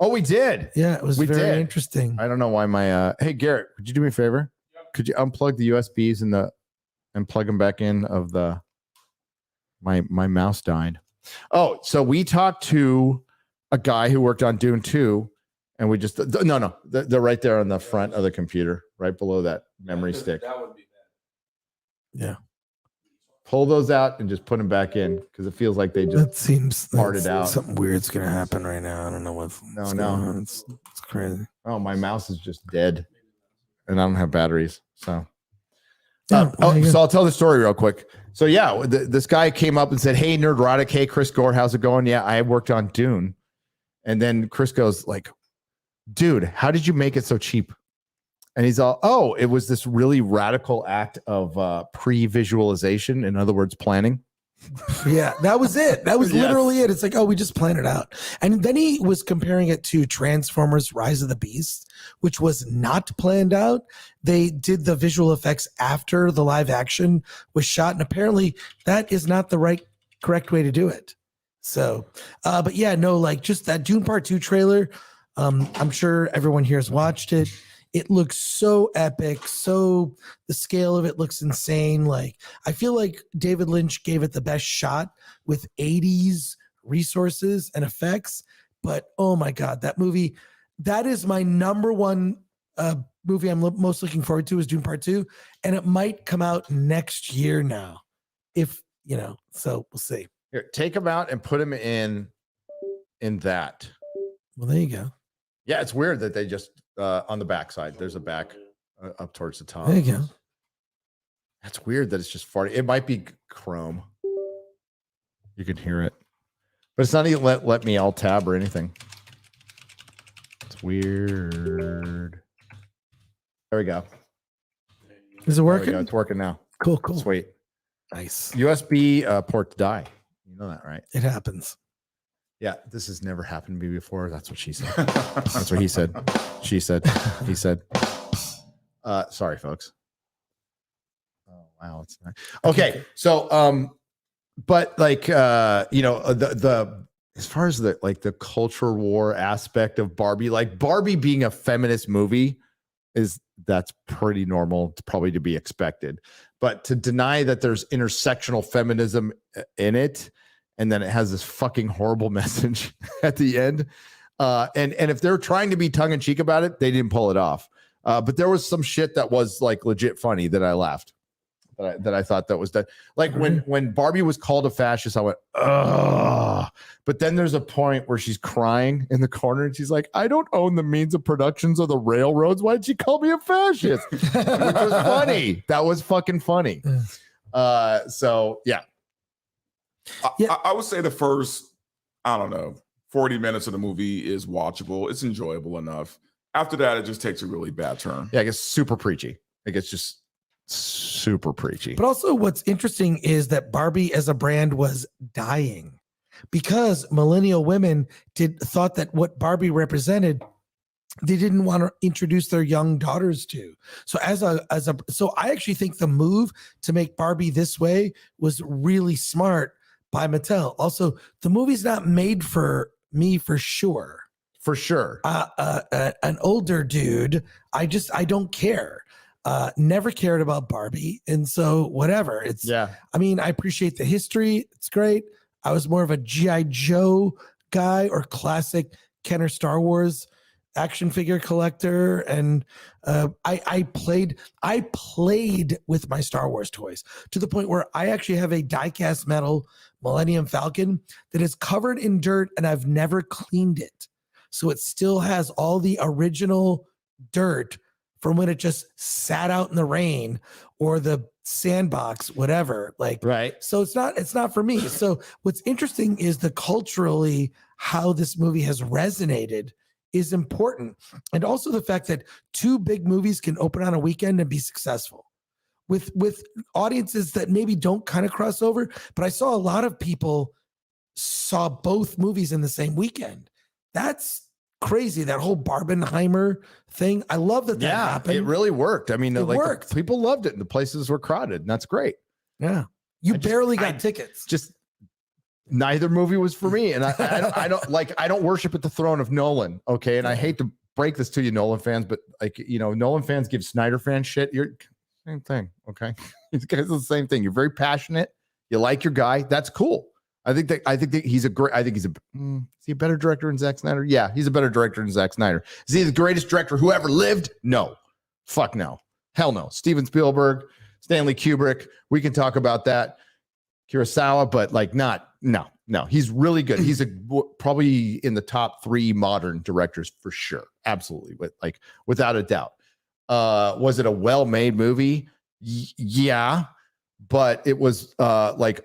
[SPEAKER 8] Oh, we did.
[SPEAKER 9] Yeah, it was very interesting.
[SPEAKER 8] I don't know why my hey Garrett, could you do me a favor? Yep. Could you unplug the USBs and plug them back in of the my mouse died. Oh, so we talked to a guy who worked on Dune 2, and we just no, they're right there on the front of the computer, right below that memory stick.
[SPEAKER 1] That would be bad.
[SPEAKER 9] Yeah.
[SPEAKER 8] Pull those out and just put them back in, because it feels like they just
[SPEAKER 9] that seems
[SPEAKER 8] farted out.
[SPEAKER 9] Something weird's gonna happen right now. I don't know what's going on. It's crazy.
[SPEAKER 8] Oh, my mouse is just dead, and I don't have batteries. So,
[SPEAKER 9] Yeah,
[SPEAKER 8] So I'll tell the story real quick. So yeah, this guy came up and said, "Hey, Nerdrotic, hey Chris Gore, how's it going? Yeah, I worked on Dune." And then Chris goes like, "Dude, how did you make it so cheap?" And he's all, "Oh, it was this really radical act of pre-visualization. In other words, planning."
[SPEAKER 9] Yeah, that was it. That was literally it. It's like, oh, we just planned it out. And then he was comparing it to Transformers Rise of the Beast, which was not planned out. They did the visual effects after the live action was shot. And apparently that is not the correct way to do it. So, but yeah, no, like just that Dune Part 2 trailer. I'm sure everyone here has watched it. It looks so epic. So the scale of it looks insane. Like I feel like David Lynch gave it the best shot with 80s resources and effects. But oh my God, that movie, that is my number one movie I'm most looking forward to is Dune Part 2. And it might come out next year now. If, so we'll see.
[SPEAKER 8] Here, take him out and put him in that.
[SPEAKER 9] Well, there you go.
[SPEAKER 8] Yeah, it's weird that they just on the back side. There's a back up towards the top.
[SPEAKER 9] There you go.
[SPEAKER 8] That's weird that it's just farting. It might be Chrome. You can hear it, but it's not even let me alt tab or anything. It's weird. There we go.
[SPEAKER 9] Is it working?
[SPEAKER 8] It's working now.
[SPEAKER 9] Cool.
[SPEAKER 8] Sweet.
[SPEAKER 9] Nice.
[SPEAKER 8] USB port to die. You know that, right?
[SPEAKER 9] It happens.
[SPEAKER 8] Yeah, this has never happened to me before. That's what she said. That's what he said. She said. He said. Sorry, folks. Oh wow, it's not okay. So, but like, the as far as the culture war aspect of Barbie, like Barbie being a feminist movie that's pretty normal. It's probably to be expected, but to deny that there's intersectional feminism in it. And then it has this fucking horrible message at the end. And if they're trying to be tongue in cheek about it, they didn't pull it off. But there was some shit that was like legit funny that I laughed. That I thought that was that. Like when Barbie was called a fascist, I went, ugh. But then there's a point where she's crying in the corner and she's like, I don't own the means of productions or the railroads. Why did she call me a fascist? Which was funny. That was fucking funny. So yeah.
[SPEAKER 10] I would say the first, 40 minutes of the movie is watchable. It's enjoyable enough. After that, it just takes a really bad turn.
[SPEAKER 8] Yeah, I guess super preachy. It gets just super preachy.
[SPEAKER 9] But also what's interesting is that Barbie as a brand was dying because millennial women thought that what Barbie represented, they didn't want to introduce their young daughters to. So so I actually think the move to make Barbie this way was really smart by Mattel. Also, the movie's not made for me for sure.
[SPEAKER 8] For sure.
[SPEAKER 9] An older dude, I don't care. Never cared about Barbie. And so whatever. I mean, I appreciate the history. It's great. I was more of a G.I. Joe guy or classic Kenner Star Wars action figure collector, and I played with my Star Wars toys to the point where I actually have a die-cast metal Millennium Falcon that is covered in dirt and I've never cleaned it, so it still has all the original dirt from when it just sat out in the rain or the sandbox, whatever. Like,
[SPEAKER 8] right.
[SPEAKER 9] So it's not for me. So what's interesting is the culturally how this movie has resonated is important. And also the fact that two big movies can open on a weekend and be successful with audiences that maybe don't kind of cross over. But I saw a lot of people saw both movies in the same weekend. That's crazy. That whole Barbieheimer thing. I love that happened.
[SPEAKER 8] It really worked. I mean,
[SPEAKER 9] it worked.
[SPEAKER 8] People loved it and the places were crowded, and that's great.
[SPEAKER 9] Yeah. You barely got tickets.
[SPEAKER 8] Just neither movie was for me. And I don't worship at the throne of Nolan. Okay. And I hate to break this to you, Nolan fans, but Nolan fans give Snyder fans shit. You're same thing. Okay. These guys are the same thing. You're very passionate. You like your guy. That's cool. I think that he's a great, is he a better director than Zack Snyder? Yeah, he's a better director than Zack Snyder. Is he the greatest director who ever lived? No. Fuck no. Hell no. Steven Spielberg, Stanley Kubrick. We can talk about that. Kurosawa, but no. He's really good. He's probably in the top 3 modern directors for sure. Absolutely. Without a doubt. Was it a well-made movie? Yeah, but it was like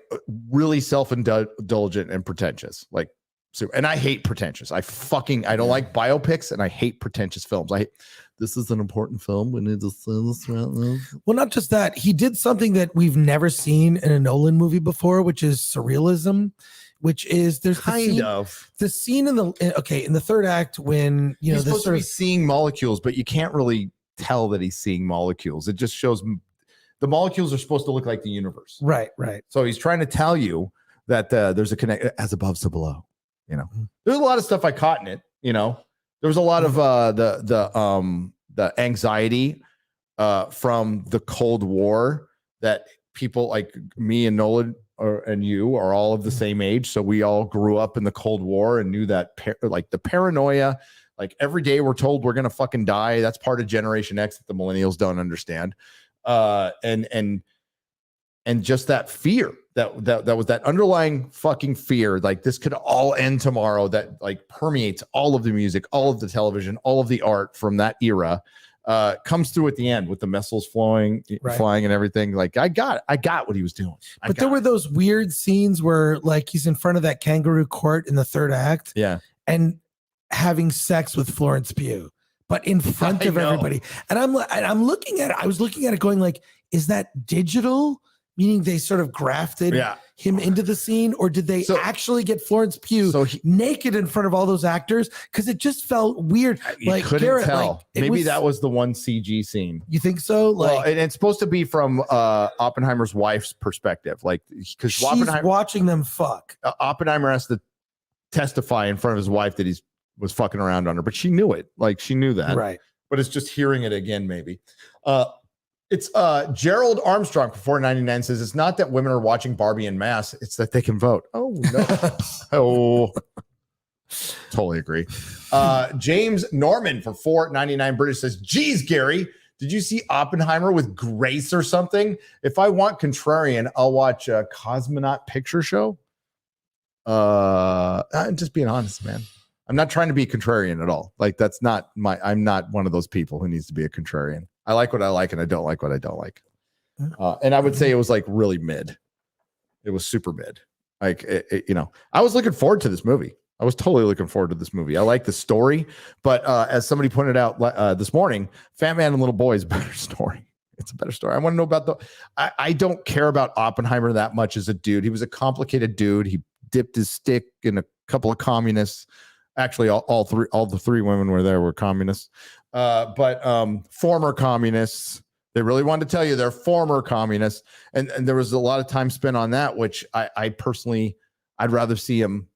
[SPEAKER 8] really self-indulgent and pretentious. Like, so, and I hate pretentious. I don't like biopics, and I hate pretentious films. This is an important film. We need to say this right now.
[SPEAKER 9] Well, not just that. He did something that we've never seen in a Nolan movie before, which is surrealism. Which is there's the scene in the third act when
[SPEAKER 8] he's supposed to be seeing molecules, but you can't really tell that he's seeing molecules. It just shows the molecules are supposed to look like the universe.
[SPEAKER 9] Right.
[SPEAKER 8] So he's trying to tell you that there's a connect as above, so below. You know, there's a lot of stuff I caught in it. You know, there was a lot of the anxiety from the Cold War that people like me and Nolan and you are all of the same age. So we all grew up in the Cold War and knew that like the paranoia, like every day we're told we're going to fucking die. That's part of Generation X that the millennials don't understand. And just that fear that was that underlying fucking fear, like this could all end tomorrow, that like permeates all of the music, all of the television, all of the art from that era. Comes through at the end with the missiles flying and everything. Like I got what he was doing.
[SPEAKER 9] But there were those weird scenes where like he's in front of that kangaroo court in the third act.
[SPEAKER 8] Yeah.
[SPEAKER 9] And having sex with Florence Pugh, but in front of everybody. And I'm looking at it. I was looking at it going like, is that digital? Meaning they sort of grafted him into the scene, or did they actually get Florence Pugh naked in front of all those actors? Because it just felt weird.
[SPEAKER 8] Like couldn't Garrett, tell. Like, maybe that was the one CG scene.
[SPEAKER 9] You think so? Like,
[SPEAKER 8] well, and it's supposed to be from Oppenheimer's wife's perspective, like because
[SPEAKER 9] she's watching them fuck.
[SPEAKER 8] Oppenheimer has to testify in front of his wife that he was fucking around on her, but she knew it. Like she knew that,
[SPEAKER 9] right?
[SPEAKER 8] But it's just hearing it again, maybe. It's Gerald Armstrong for $4.99 says it's not that women are watching Barbie en masse, it's that they can vote. Oh no. Totally agree. James Norman for $4.99 British says, geez, Gary, did you see Oppenheimer with Grace or something? If I want contrarian, I'll watch a Cosmonaut Picture Show. I'm just being honest, man. I'm not trying to be contrarian at all. Like I'm not one of those people who needs to be a contrarian. I like what I like and I don't like what I don't like. And I would say it was like really mid. It was super mid. Like, I was looking forward to this movie. I was totally looking forward to this movie. I like the story, but as somebody pointed out this morning, Fat Man and Little Boy is a better story. It's a better story. I want to know about I don't care about Oppenheimer that much as a dude. He was a complicated dude. He dipped his stick in a couple of communists. Actually, all the three women were communists. But former communists. They really wanted to tell you they're former communists, and there was a lot of time spent on that, which I personally I'd rather see him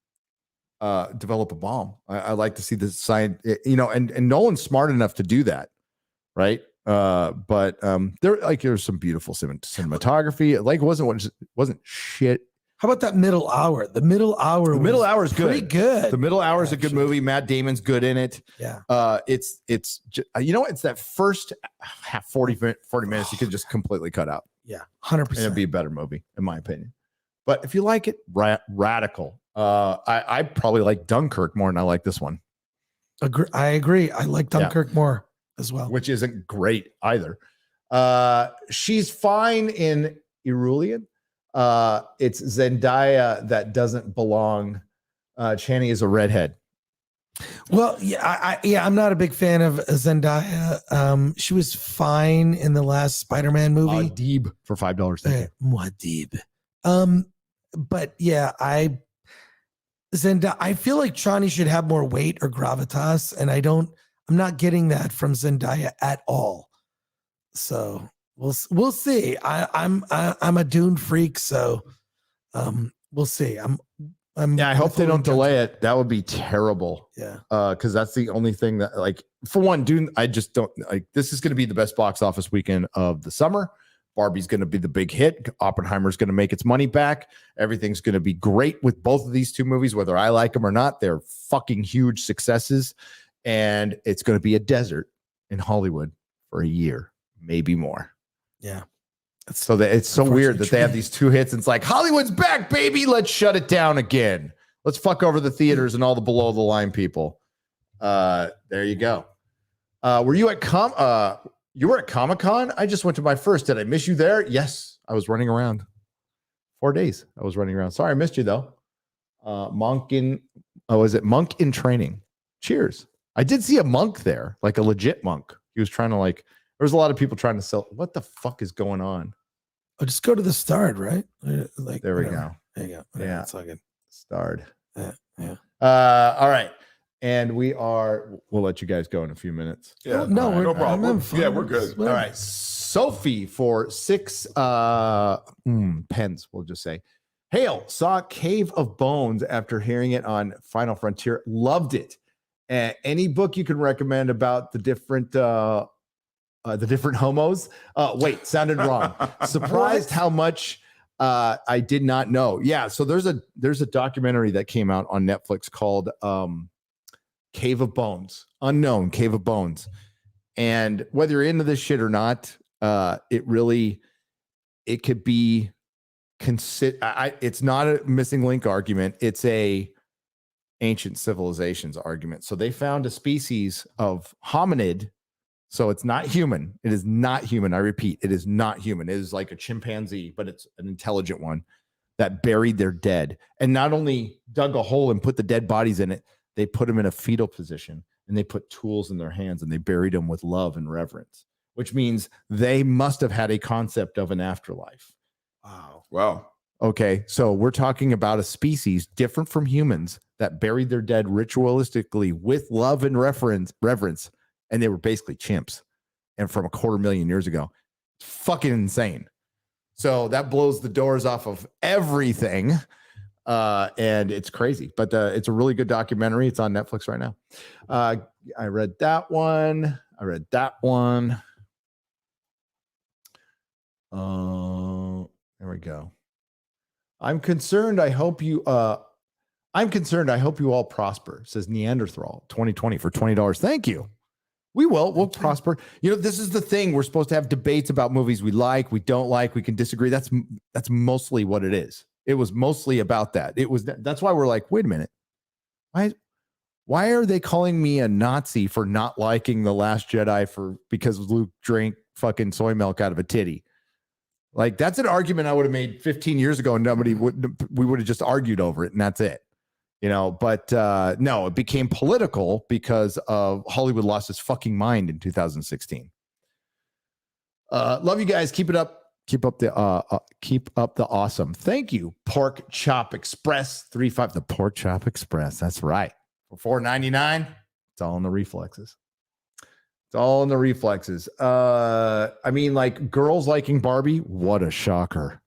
[SPEAKER 8] develop a bomb. I like to see the science, and Nolan's smart enough to do that, right? But there's some beautiful cinematography. Like wasn't shit.
[SPEAKER 9] How about that middle hour? The middle hour is good. Pretty good.
[SPEAKER 8] The middle hour is a good movie. Matt Damon's good in it.
[SPEAKER 9] Yeah.
[SPEAKER 8] It's it's that first half 40 minutes you could just completely cut out.
[SPEAKER 9] Yeah, 100%.
[SPEAKER 8] It'd be a better movie, in my opinion. But if you like it, radical. I probably like Dunkirk more than I like this one.
[SPEAKER 9] I agree. I like Dunkirk more as well,
[SPEAKER 8] which isn't great either. She's fine in Irulian. It's Zendaya that doesn't belong. Channing is a redhead.
[SPEAKER 9] Well, I'm not a big fan of Zendaya. She was fine in the last Spider-Man movie.
[SPEAKER 8] Deeb for $5.
[SPEAKER 9] Muad'Dib. But yeah, Zendaya. I feel like Chani should have more weight or gravitas, and I'm not getting that from Zendaya at all. So we'll see. I'm a Dune freak, so we'll see.
[SPEAKER 8] I hope they don't delay it. That would be terrible.
[SPEAKER 9] Yeah.
[SPEAKER 8] Because that's the only thing that, like, for one, Dune, I just don't like. This is going to be the best box office weekend of the summer. Barbie's going to be the big hit. Oppenheimer's going to make its money back. Everything's going to be great with both of these two movies, whether I like them or not. They're fucking huge successes, and it's going to be a desert in Hollywood for a year, maybe more.
[SPEAKER 9] Yeah.
[SPEAKER 8] So that it's so weird that they have these two hits and it's like, Hollywood's back, baby. Let's shut it down again. Let's fuck over the theaters and all the below the line people. There you go. Were you at You were at Comic-Con? I just went to my first. Did I miss you there? Yes. I was running around. 4 days. I was running around. Sorry, I missed you though. Monk in training. Cheers. I did see a monk there, like a legit monk. He was trying to there was a lot of people trying to sell. What the fuck is going on?
[SPEAKER 9] Oh, just go to the start, right?
[SPEAKER 8] There we go.
[SPEAKER 9] There you go.
[SPEAKER 8] Yeah.
[SPEAKER 9] It's all good.
[SPEAKER 8] Starred.
[SPEAKER 9] Yeah.
[SPEAKER 8] All right. And we'll let you guys go in a few minutes.
[SPEAKER 10] Yeah,
[SPEAKER 9] No,
[SPEAKER 10] no problem.
[SPEAKER 9] Yeah,
[SPEAKER 10] we're good.
[SPEAKER 8] All right. Sophie for 6 pence, we'll just say. Hail, saw Cave of Bones after hearing it on Final Frontier. Loved it. Any book you can recommend about the different homos? Wait, sounded wrong. Surprised how much I did not know. Yeah, so there's a documentary that came out on Netflix called Cave of Bones, Unknown Cave of Bones. And whether you're into this shit or not, it could be it's not a missing link argument. It's a ancient civilizations argument. So they found a species of hominid. So it's not human. It is not human. I repeat, it is not human. It is like a chimpanzee, but it's an intelligent one that buried their dead and not only dug a hole and put the dead bodies in it, they put them in a fetal position and they put tools in their hands and they buried them with love and reverence, which means they must have had a concept of an afterlife.
[SPEAKER 10] Wow.
[SPEAKER 8] Okay. So we're talking about a species different from humans that buried their dead ritualistically with love and reverence. And they were basically chimps and from 250,000 years ago. It's fucking insane. So that blows the doors off of everything. And it's crazy, but it's a really good documentary. It's on Netflix right now. I read that one. There we go. I'm concerned. I hope you all prosper, says Neanderthal 2020 for $20. Thank you. We'll prosper. You know, this is the thing. We're supposed to have debates about movies we like, we don't like, we can disagree. That's mostly what it is. It was mostly about that. That's why we're like, wait a minute. Why are they calling me a Nazi for not liking The Last Jedi because Luke drank fucking soy milk out of a titty? Like, that's an argument I would have made 15 years ago and we would have just argued over it and that's it. You know, but no, it became political because of Hollywood lost its fucking mind in 2016. Love you guys. Keep it up. Keep up the awesome. Thank you. Pork Chop Express 35. The Pork Chop Express. That's right. For $4.99. It's all in the reflexes. I mean, like, girls liking Barbie. What a shocker.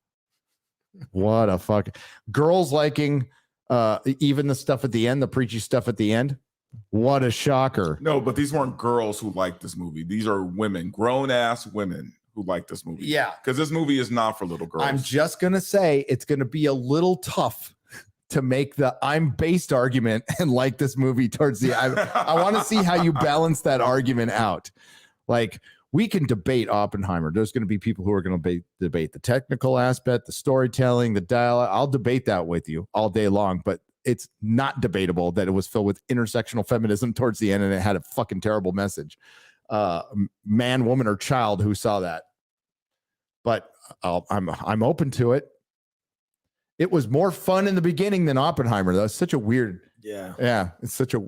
[SPEAKER 8] What a fuck. Girls liking even the stuff at the end, the preachy stuff at the end. What a shocker.
[SPEAKER 10] No, but these weren't girls who liked this movie. These are women, grown ass women who like this movie.
[SPEAKER 8] Yeah.
[SPEAKER 10] Because this movie is not for little girls.
[SPEAKER 8] I'm just going to say it's going to be a little tough to make the I'm based argument and like this movie towards the I want to see how you balance that argument out. Like, we can debate Oppenheimer. There's going to be people who are going to debate the technical aspect, the storytelling, the dialogue. I'll debate that with you all day long, but it's not debatable that it was filled with intersectional feminism towards the end and it had a fucking terrible message. Man, woman, or child who saw that. But I'm open to it. It was more fun in the beginning than Oppenheimer. That's such a weird. Yeah. It's such a,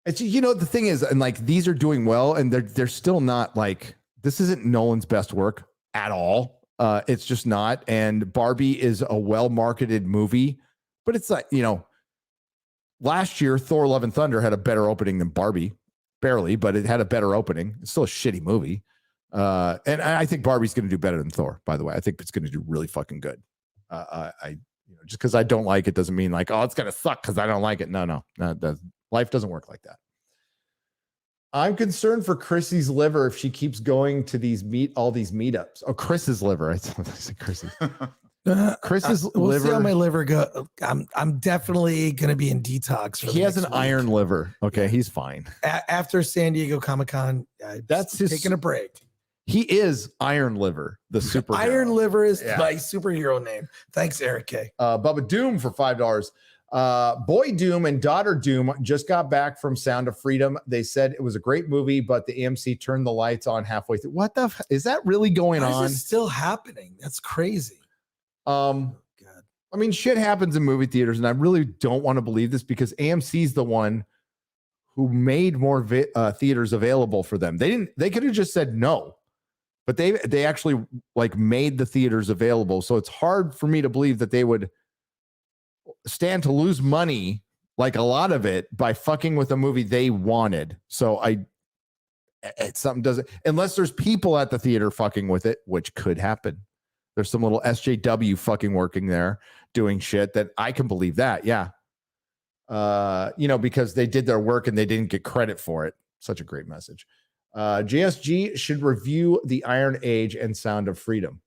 [SPEAKER 8] it's, the thing is, and like, these are doing well and they're still not like, this isn't Nolan's best work at all. It's just not. And Barbie is a well-marketed movie, but it's like, last year, Thor: Love and Thunder had a better opening than Barbie, barely, but it had a better opening. It's still a shitty movie. And I think Barbie's going to do better than Thor, by the way. I think it's going to do really fucking good. Just because I don't like it doesn't mean like, oh, it's going to suck because I don't like it. No. Life doesn't work like that. I'm concerned for Chrissy's liver if she keeps going to all these meetups. Oh, Chris's liver. I said Chrissy's. Chris's
[SPEAKER 9] we'll
[SPEAKER 8] liver.
[SPEAKER 9] See how my liver go. I'm definitely going to be in detox.
[SPEAKER 8] He has an iron liver. Okay, he's fine.
[SPEAKER 9] After San Diego Comic-Con,
[SPEAKER 8] that's
[SPEAKER 9] taking a break.
[SPEAKER 8] He is Iron Liver, the superhero.
[SPEAKER 9] Iron Liver is my superhero name. Thanks, Eric K.
[SPEAKER 8] Bubba Doom for $5. Boy Doom and Daughter Doom just got back from Sound of Freedom. They said it was a great movie, but the AMC turned the lights on halfway through. What the is that really going on?
[SPEAKER 9] Is this still happening? That's crazy.
[SPEAKER 8] God. I mean, shit happens in movie theaters, and I really don't want to believe this because AMC's the one who made more theaters available for them. They could have just said no, but they actually like made the theaters available. So it's hard for me to believe that they would stand to lose money, like a lot of it, by fucking with a movie they wanted. So something doesn't, unless there's people at the theater fucking with it, which could happen. There's some little SJW fucking working there doing shit that I can believe that. Yeah. Because they did their work and they didn't get credit for it. Such a great message. JSG should review The Iron Age and Sound of Freedom.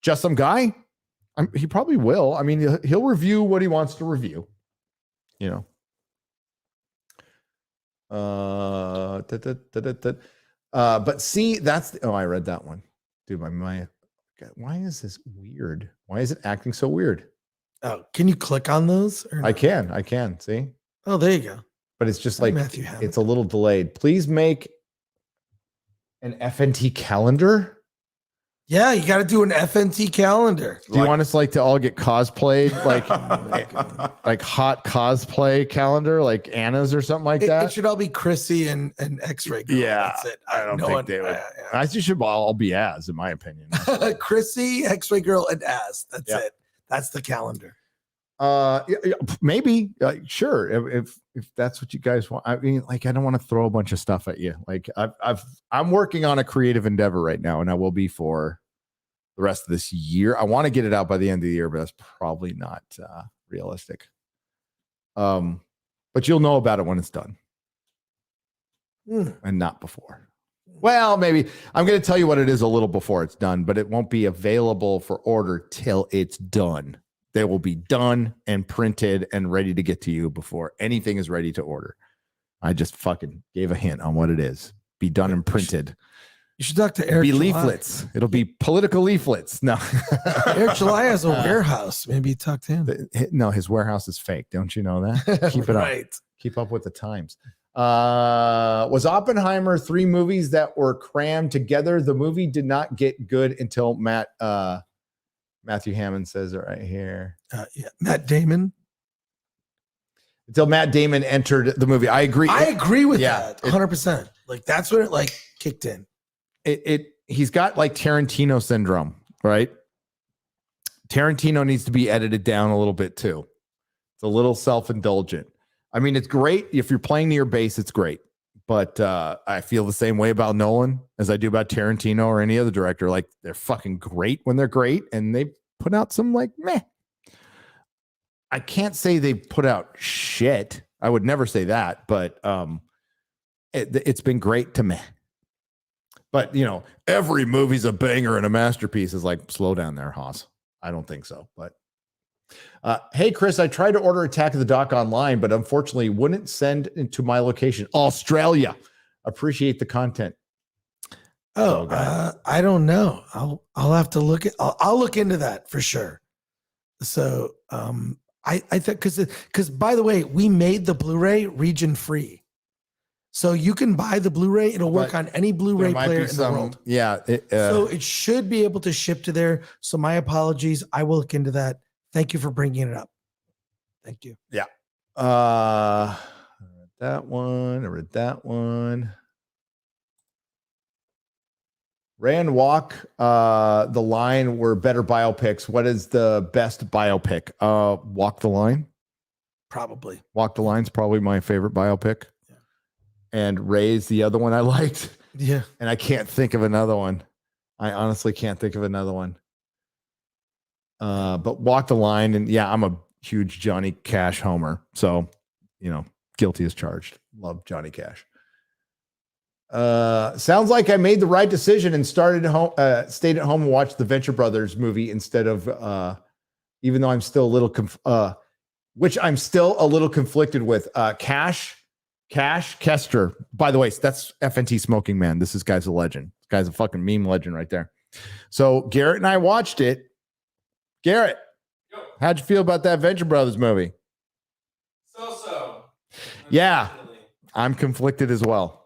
[SPEAKER 8] Just some guy? He probably will. I mean, he'll review what he wants to review. But see, I read that one. Dude, my God, why is this weird? Why is it acting so weird?
[SPEAKER 9] Oh, can you click on those?
[SPEAKER 8] I can. See?
[SPEAKER 9] Oh, there you go.
[SPEAKER 8] But it's just like, it's a little delayed. Please make an FNT calendar.
[SPEAKER 9] Yeah, you got to do an FNT calendar.
[SPEAKER 8] Do you want us to all get cosplayed, like hot cosplay calendar, like Anna's or something like that?
[SPEAKER 9] It should all be Chrissy and X-Ray Girl.
[SPEAKER 8] Yeah,
[SPEAKER 9] that's it.
[SPEAKER 8] I don't think they would. I think should all be Az, in my opinion.
[SPEAKER 9] Chrissy, X-Ray Girl, and Az. That's it. That's the calendar.
[SPEAKER 8] Maybe, sure. If that's what you guys want. I mean, I don't want to throw a bunch of stuff at you. Like I'm working on a creative endeavor right now, and I will be for the rest of this year. I want to get it out by the end of the year, but that's probably not realistic. But you'll know about it when it's done, and not before. Well, maybe I'm going to tell you what it is a little before it's done, but it won't be available for order till it's done. They will be done and printed and ready to get to you before anything is ready to order. I just fucking gave a hint on what it is. Be done and printed.
[SPEAKER 9] You should talk to Eric.
[SPEAKER 8] Be leaflets. It'll be political leaflets. No.
[SPEAKER 9] Eric July has a warehouse. Maybe you talk to him.
[SPEAKER 8] No, his warehouse is fake. Don't you know that? Keep it up. Keep up with the times. Was Oppenheimer 3 movies that were crammed together? The movie did not get good until Matthew Hammond says it right here.
[SPEAKER 9] Matt Damon.
[SPEAKER 8] Until Matt Damon entered the movie. I agree.
[SPEAKER 9] I agree with that 100%. Like that's when it kicked in.
[SPEAKER 8] He's got Tarantino syndrome, right? Tarantino needs to be edited down a little bit too. It's a little self-indulgent. I mean, it's great if you're playing to your base. It's great, but I feel the same way about Nolan as I do about Tarantino or any other director. Like they're fucking great when they're great, and they put out some meh. I can't say they put out shit. I would never say that, but it's been great to meh. But every movie's a banger and a masterpiece. Is slow down there, Haas. I don't think so. But hey, Chris, I tried to order Attack of the Doc online, but unfortunately wouldn't send into my location, Australia. Appreciate the content.
[SPEAKER 9] I don't know. I'll have to look at. I'll look into that for sure. So I think because by the way, we made the Blu-ray region free. So you can buy the Blu-ray. It'll work on any Blu-ray player in the world.
[SPEAKER 8] Yeah.
[SPEAKER 9] So it should be able to ship to there. So my apologies. I will look into that. Thank you for bringing it up. Thank you.
[SPEAKER 8] Yeah. I read that one. Ray and Walk the Line were better biopics. What is the best biopic? Walk the Line.
[SPEAKER 9] Probably.
[SPEAKER 8] Walk the Line's probably my favorite biopic. And Ray's the other one I liked.
[SPEAKER 9] Yeah.
[SPEAKER 8] And I can't think of another one. I honestly can't think of another one. But Walk the Line, and yeah, I'm a huge Johnny Cash homer. So, guilty as charged. Love Johnny Cash. Sounds like I made the right decision and stayed at home and watched the Venture Brothers movie instead of even though I'm still a little which I'm still a little conflicted with. Cash Kester. By the way, that's FNT Smoking Man. This guy's a legend. This guy's a fucking meme legend right there. So Garrett and I watched it. Garrett, How'd you feel about that Venture Brothers movie?
[SPEAKER 1] So.
[SPEAKER 8] Yeah, I'm conflicted as well.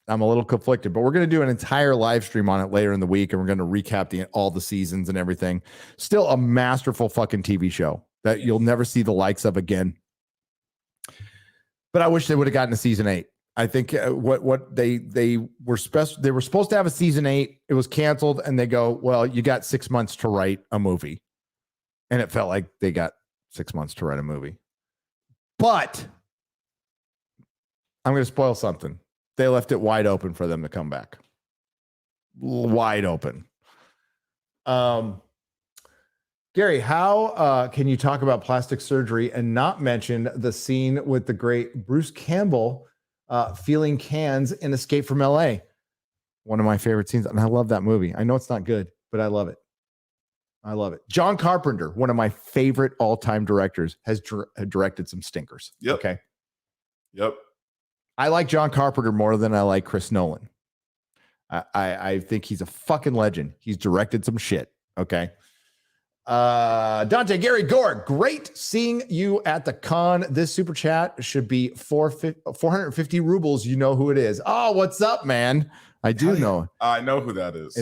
[SPEAKER 8] I'm a little conflicted, but we're going to do an entire live stream on it later in the week, and we're going to recap all the seasons and everything. Still a masterful fucking TV show that you'll never see the likes of again. But I wish they would have gotten to season 8. I think what they were supposed to have a season 8. It was canceled, and they go, well, you got 6 months to write a movie, and it felt like they got 6 months to write a movie. But I'm going to spoil something. They left it wide open for them to come back. Wide open. Gary, how can you talk about plastic surgery and not mention the scene with the great Bruce Campbell feeling cans in Escape from LA? One of my favorite scenes. And I love that movie. I know it's not good, but I love it. I love it. John Carpenter, one of my favorite all-time directors, has directed some stinkers.
[SPEAKER 10] Yep.
[SPEAKER 8] Okay.
[SPEAKER 10] Yep.
[SPEAKER 8] I like John Carpenter more than I like Chris Nolan. I think he's a fucking legend. He's directed some shit. Okay. Dante, Gary Gore, great seeing you at the con. This super chat should be 450 rubles. You know who it is. Oh, what's up, man? I do know.
[SPEAKER 10] I know who that is.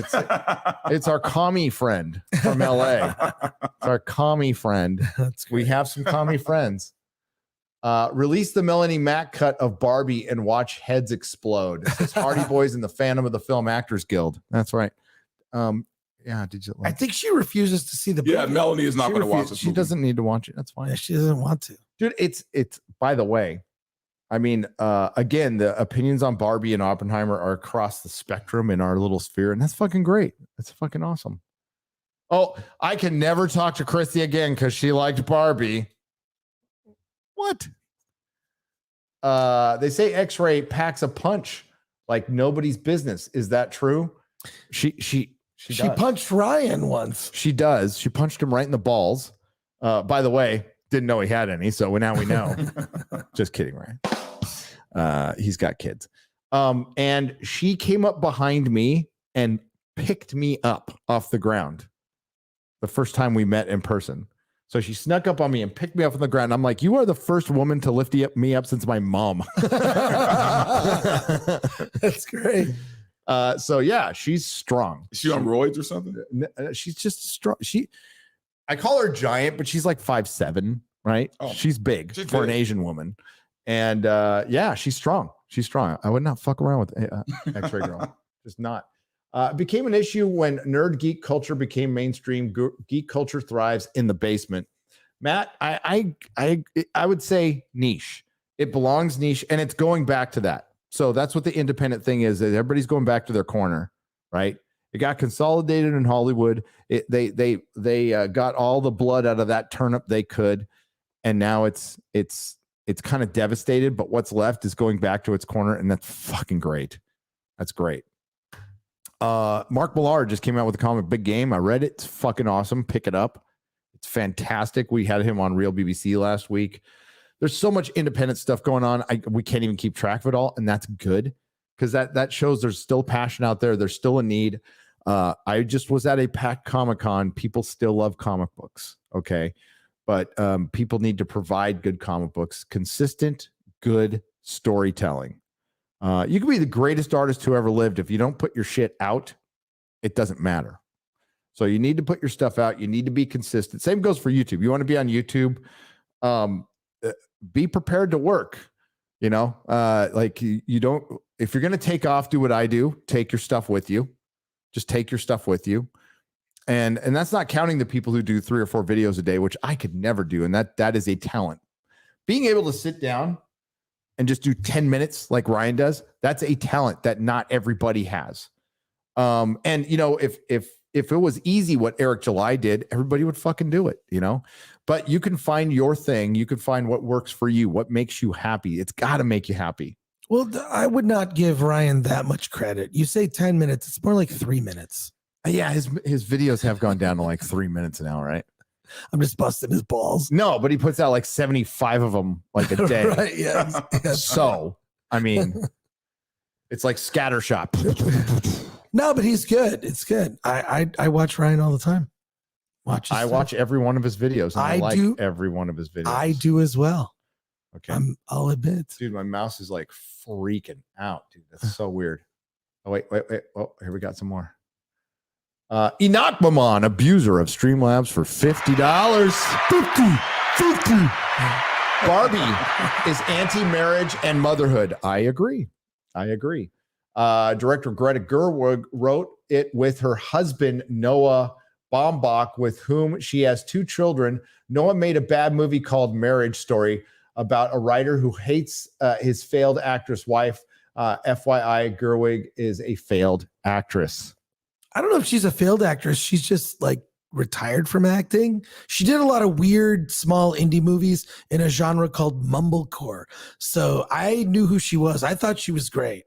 [SPEAKER 8] It's our commie friend from LA. It's our commie friend. We have some commie friends. Release the Melanie Mack cut of Barbie and watch heads explode. It says Hardy Boys and the Phantom of the Film Actors Guild. That's right. Yeah, did you?
[SPEAKER 9] I think she refuses to see the movie.
[SPEAKER 10] Yeah, Melanie is not going to watch this.
[SPEAKER 8] She doesn't need to watch it. That's fine.
[SPEAKER 9] Yeah, she doesn't want to.
[SPEAKER 8] Dude, it's by the way, I mean, again, the opinions on Barbie and Oppenheimer are across the spectrum in our little sphere, and that's fucking great. That's fucking awesome. Oh, I can never talk to Chrissy again because she liked Barbie. What? They say X-Ray packs a punch like nobody's business. Is that true? She
[SPEAKER 9] punched Ryan once.
[SPEAKER 8] She does. She punched him right in the balls. By the way, didn't know he had any, so now we know. Just kidding, Ryan. He's got kids. And she came up behind me and picked me up off the ground the first time we met in person. So she snuck up on me and picked me up from the ground. I'm like, you are the first woman to lift me up since my mom.
[SPEAKER 9] That's great.
[SPEAKER 8] So yeah, she's strong.
[SPEAKER 10] Is she on roids or something?
[SPEAKER 8] She's just strong. I call her giant, but she's like 5'7", right? Oh, she's big for an Asian woman. And yeah, she's strong. She's strong. I would not fuck around with X-Ray Girl. Just not. It became an issue when nerd geek culture became mainstream. Geek culture thrives in the basement. Matt, I would say niche. It belongs niche, and it's going back to that. So that's what the independent thing is. That everybody's going back to their corner, right? It got consolidated in Hollywood. They got all the blood out of that turnip they could, and now it's kind of devastated. But what's left is going back to its corner, and that's fucking great. That's great. Mark Millar just came out with a comic Big Game. I read it. It's fucking awesome. Pick it up. It's fantastic. We had him on Real BBC last week. There's so much independent stuff going on. We can't even keep track of it all. And that's good because that shows there's still passion out there. There's still a need. I just was at a packed Comic-Con. People still love comic books. Okay. But people need to provide good comic books, consistent, good storytelling. You can be the greatest artist who ever lived. If you don't put your shit out, it doesn't matter. So you need to put your stuff out. You need to be consistent. Same goes for YouTube. You want to be on YouTube, be prepared to work. You know, like you don't, if you're going to take off, do what I do. Take your stuff with you. Just take your stuff with you. And that's not counting the people who do 3 or 4 videos a day, which I could never do. And that is a talent. Being able to sit down and just do 10 minutes like Ryan does, that's a talent that not everybody has. And you know, if it was easy what Eric July did, everybody would fucking do it, you know? But you can find your thing. You can find what works for you, what makes you happy. It's got to make you happy.
[SPEAKER 9] Well, I would not give Ryan that much credit. You say 10 minutes. It's more like 3 minutes.
[SPEAKER 8] Yeah, his videos have gone down to like 3 minutes now, right?
[SPEAKER 9] I'm just busting his balls.
[SPEAKER 8] No, but he puts out like 75 of them like a day.
[SPEAKER 9] Right, yes.
[SPEAKER 8] So, I mean, it's like scattershot.
[SPEAKER 9] No, but he's good. It's good. I watch Ryan all the time. Watch his
[SPEAKER 8] I
[SPEAKER 9] stuff.
[SPEAKER 8] watch every one of his videos. And I like
[SPEAKER 9] do.
[SPEAKER 8] every one of his videos.
[SPEAKER 9] I do as well.
[SPEAKER 8] Okay.
[SPEAKER 9] I'll admit.
[SPEAKER 8] Dude, my mouse is like freaking out, dude. That's so weird. Oh, wait. Oh, here we got some more. Enoch Maman, abuser of Streamlabs for $50. 50. Barbie is anti-marriage and motherhood. I agree. Director Greta Gerwig wrote it with her husband, Noah Baumbach, with whom she has 2 children. Noah made a bad movie called Marriage Story about a writer who hates his failed actress wife. FYI, Gerwig is a failed actress.
[SPEAKER 9] I don't know if she's a failed actress. She's just like retired from acting. She did a lot of weird small indie movies in a genre called mumblecore. So I knew who she was. I thought she was great.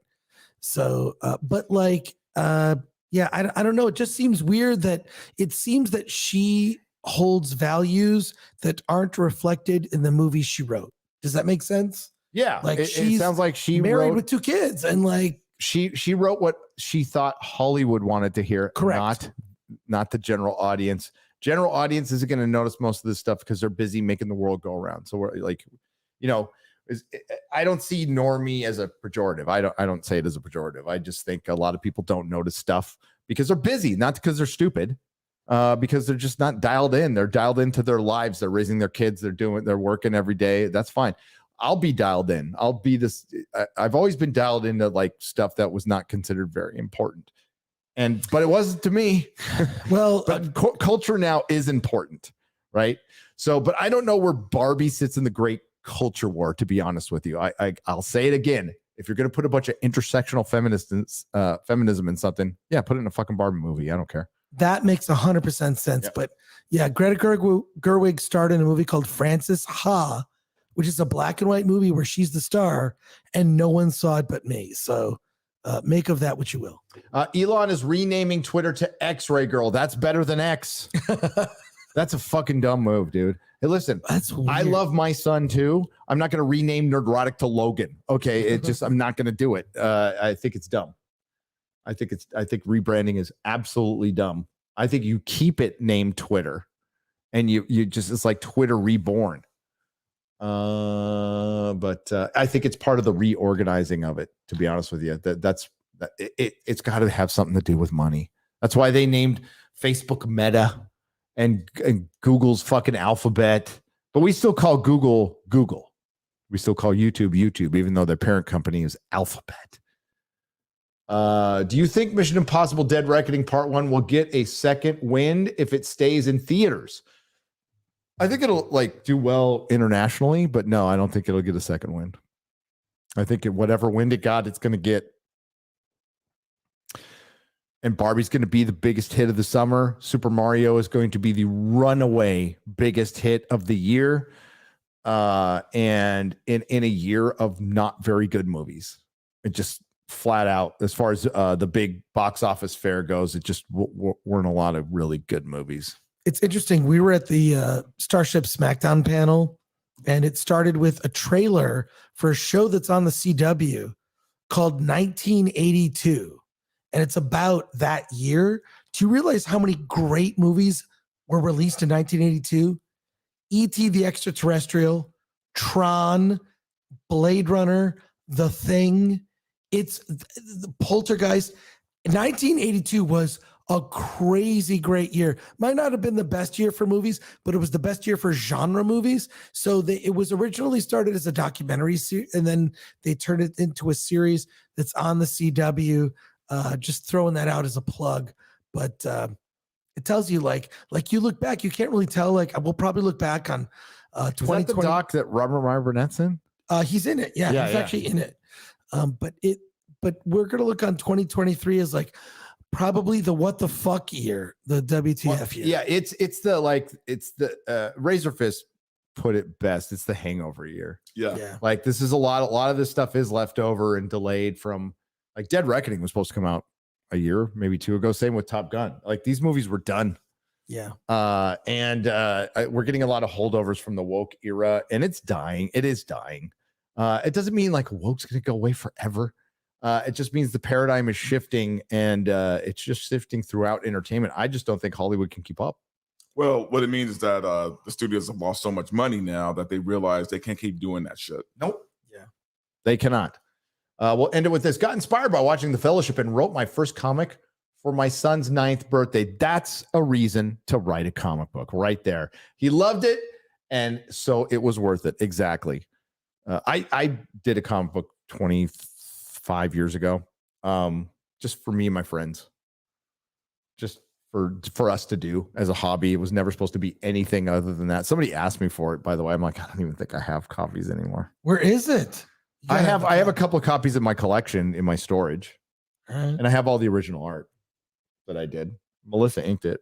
[SPEAKER 9] So, but like, yeah, I don't know. It just seems weird that it seems that she holds values that aren't reflected in the movies she wrote. Does that make sense?
[SPEAKER 8] Yeah,
[SPEAKER 9] like
[SPEAKER 8] it
[SPEAKER 9] she's
[SPEAKER 8] sounds like she
[SPEAKER 9] married
[SPEAKER 8] wrote,
[SPEAKER 9] with 2 kids, and like
[SPEAKER 8] she wrote what she thought Hollywood wanted to hear.
[SPEAKER 9] Correct.
[SPEAKER 8] Not the general audience. General audience isn't going to notice most of this stuff because they're busy making the world go around. So we're like, I don't see normie as a pejorative. I don't say it as a pejorative. I just think a lot of people don't notice stuff because they're busy, not because they're stupid, because they're just not dialed in. They're dialed into their lives. They're raising their kids. They're working every day. That's fine. I'll be dialed in. I'll be this. I've always been dialed into like stuff that was not considered very important. But it wasn't to me.
[SPEAKER 9] Well,
[SPEAKER 8] but culture now is important, right? So, but I don't know where Barbie sits in the great culture war, to be honest with you. I'll say it again. If you're going to put a bunch of intersectional feminism in something, yeah, put it in a fucking Barbie movie. I don't care.
[SPEAKER 9] That makes 100% sense. Yep. But yeah, Greta Gerwig starred in a movie called Frances Ha, which is a black and white movie where she's the star, and no one saw it but me. So make of that what you will.
[SPEAKER 8] Elon is renaming Twitter to X-Ray Girl. That's better than X. That's a fucking dumb move, dude. Hey, listen, I love my son too. I'm not going to rename Nerdrotic to Logan. Okay. I'm not going to do it. I think it's dumb. I think rebranding is absolutely dumb. I think you keep it named Twitter and it's like Twitter reborn. But I think it's part of the reorganizing of it, to be honest with you. It's got to have something to do with money. That's why they named Facebook Meta and Google's fucking Alphabet. But we still call Google. We still call YouTube, even though their parent company is Alphabet. Do you think Mission Impossible Dead Reckoning Part 1 will get a second wind if it stays in theaters? I think it'll do well internationally, but no, I don't think it'll get a second wind. I think whatever wind it got, it's going to get. And Barbie's going to be the biggest hit of the summer. Super Mario is going to be the runaway biggest hit of the year. And in a year of not very good movies, it just flat out, as far as the big box office fare goes, it just weren't a lot of really good movies.
[SPEAKER 9] It's interesting. We were at the Starship SmackDown panel, and it started with a trailer for a show that's on the CW called 1982. And it's about that year. Do you realize how many great movies were released in 1982? E.T. the Extraterrestrial, Tron, Blade Runner, The Thing. It's the Poltergeist. 1982 was a crazy great year. Might not have been the best year for movies, but it was the best year for genre movies. So it was originally started as a documentary series, and then they turned it into a series that's on the CW. Just throwing that out as a plug. But it tells you like you look back, you can't really tell. Like we'll probably look back on 2020.
[SPEAKER 8] Is that the doc that Robert Meyer Burnett's in?
[SPEAKER 9] He's in it. Yeah, he's actually in it. But we're gonna look on 2023 as like probably the what the fuck year, the WTF year.
[SPEAKER 8] Yeah, it's the Razor Fist put it best. It's the hangover year.
[SPEAKER 10] Yeah.
[SPEAKER 8] Like this is a lot of this stuff is left over and delayed from, like, Dead Reckoning was supposed to come out a year, maybe 2 ago. Same with Top Gun. Like these movies were done.
[SPEAKER 9] Yeah.
[SPEAKER 8] And we're getting a lot of holdovers from the woke era, and it's dying. It is dying. It doesn't mean like woke's going to go away forever. It just means the paradigm is shifting, and it's just shifting throughout entertainment. I just don't think Hollywood can keep up.
[SPEAKER 10] Well, what it means is that the studios have lost so much money now that they realize they can't keep doing that shit.
[SPEAKER 8] Nope. Yeah. They cannot. We'll end it with this. Got inspired by watching The Fellowship and wrote my first comic for my son's 9th birthday. That's a reason to write a comic book right there. He loved it, and so it was worth it. Exactly. I did a comic book 25 years ago, just for me and my friends. Just for us to do as a hobby. It was never supposed to be anything other than that. Somebody asked me for it, by the way. I'm like, I don't even think I have copies anymore.
[SPEAKER 9] Where is it?
[SPEAKER 8] I have a couple of copies in my collection in my storage. And I have all the original art that I did. Melissa inked it.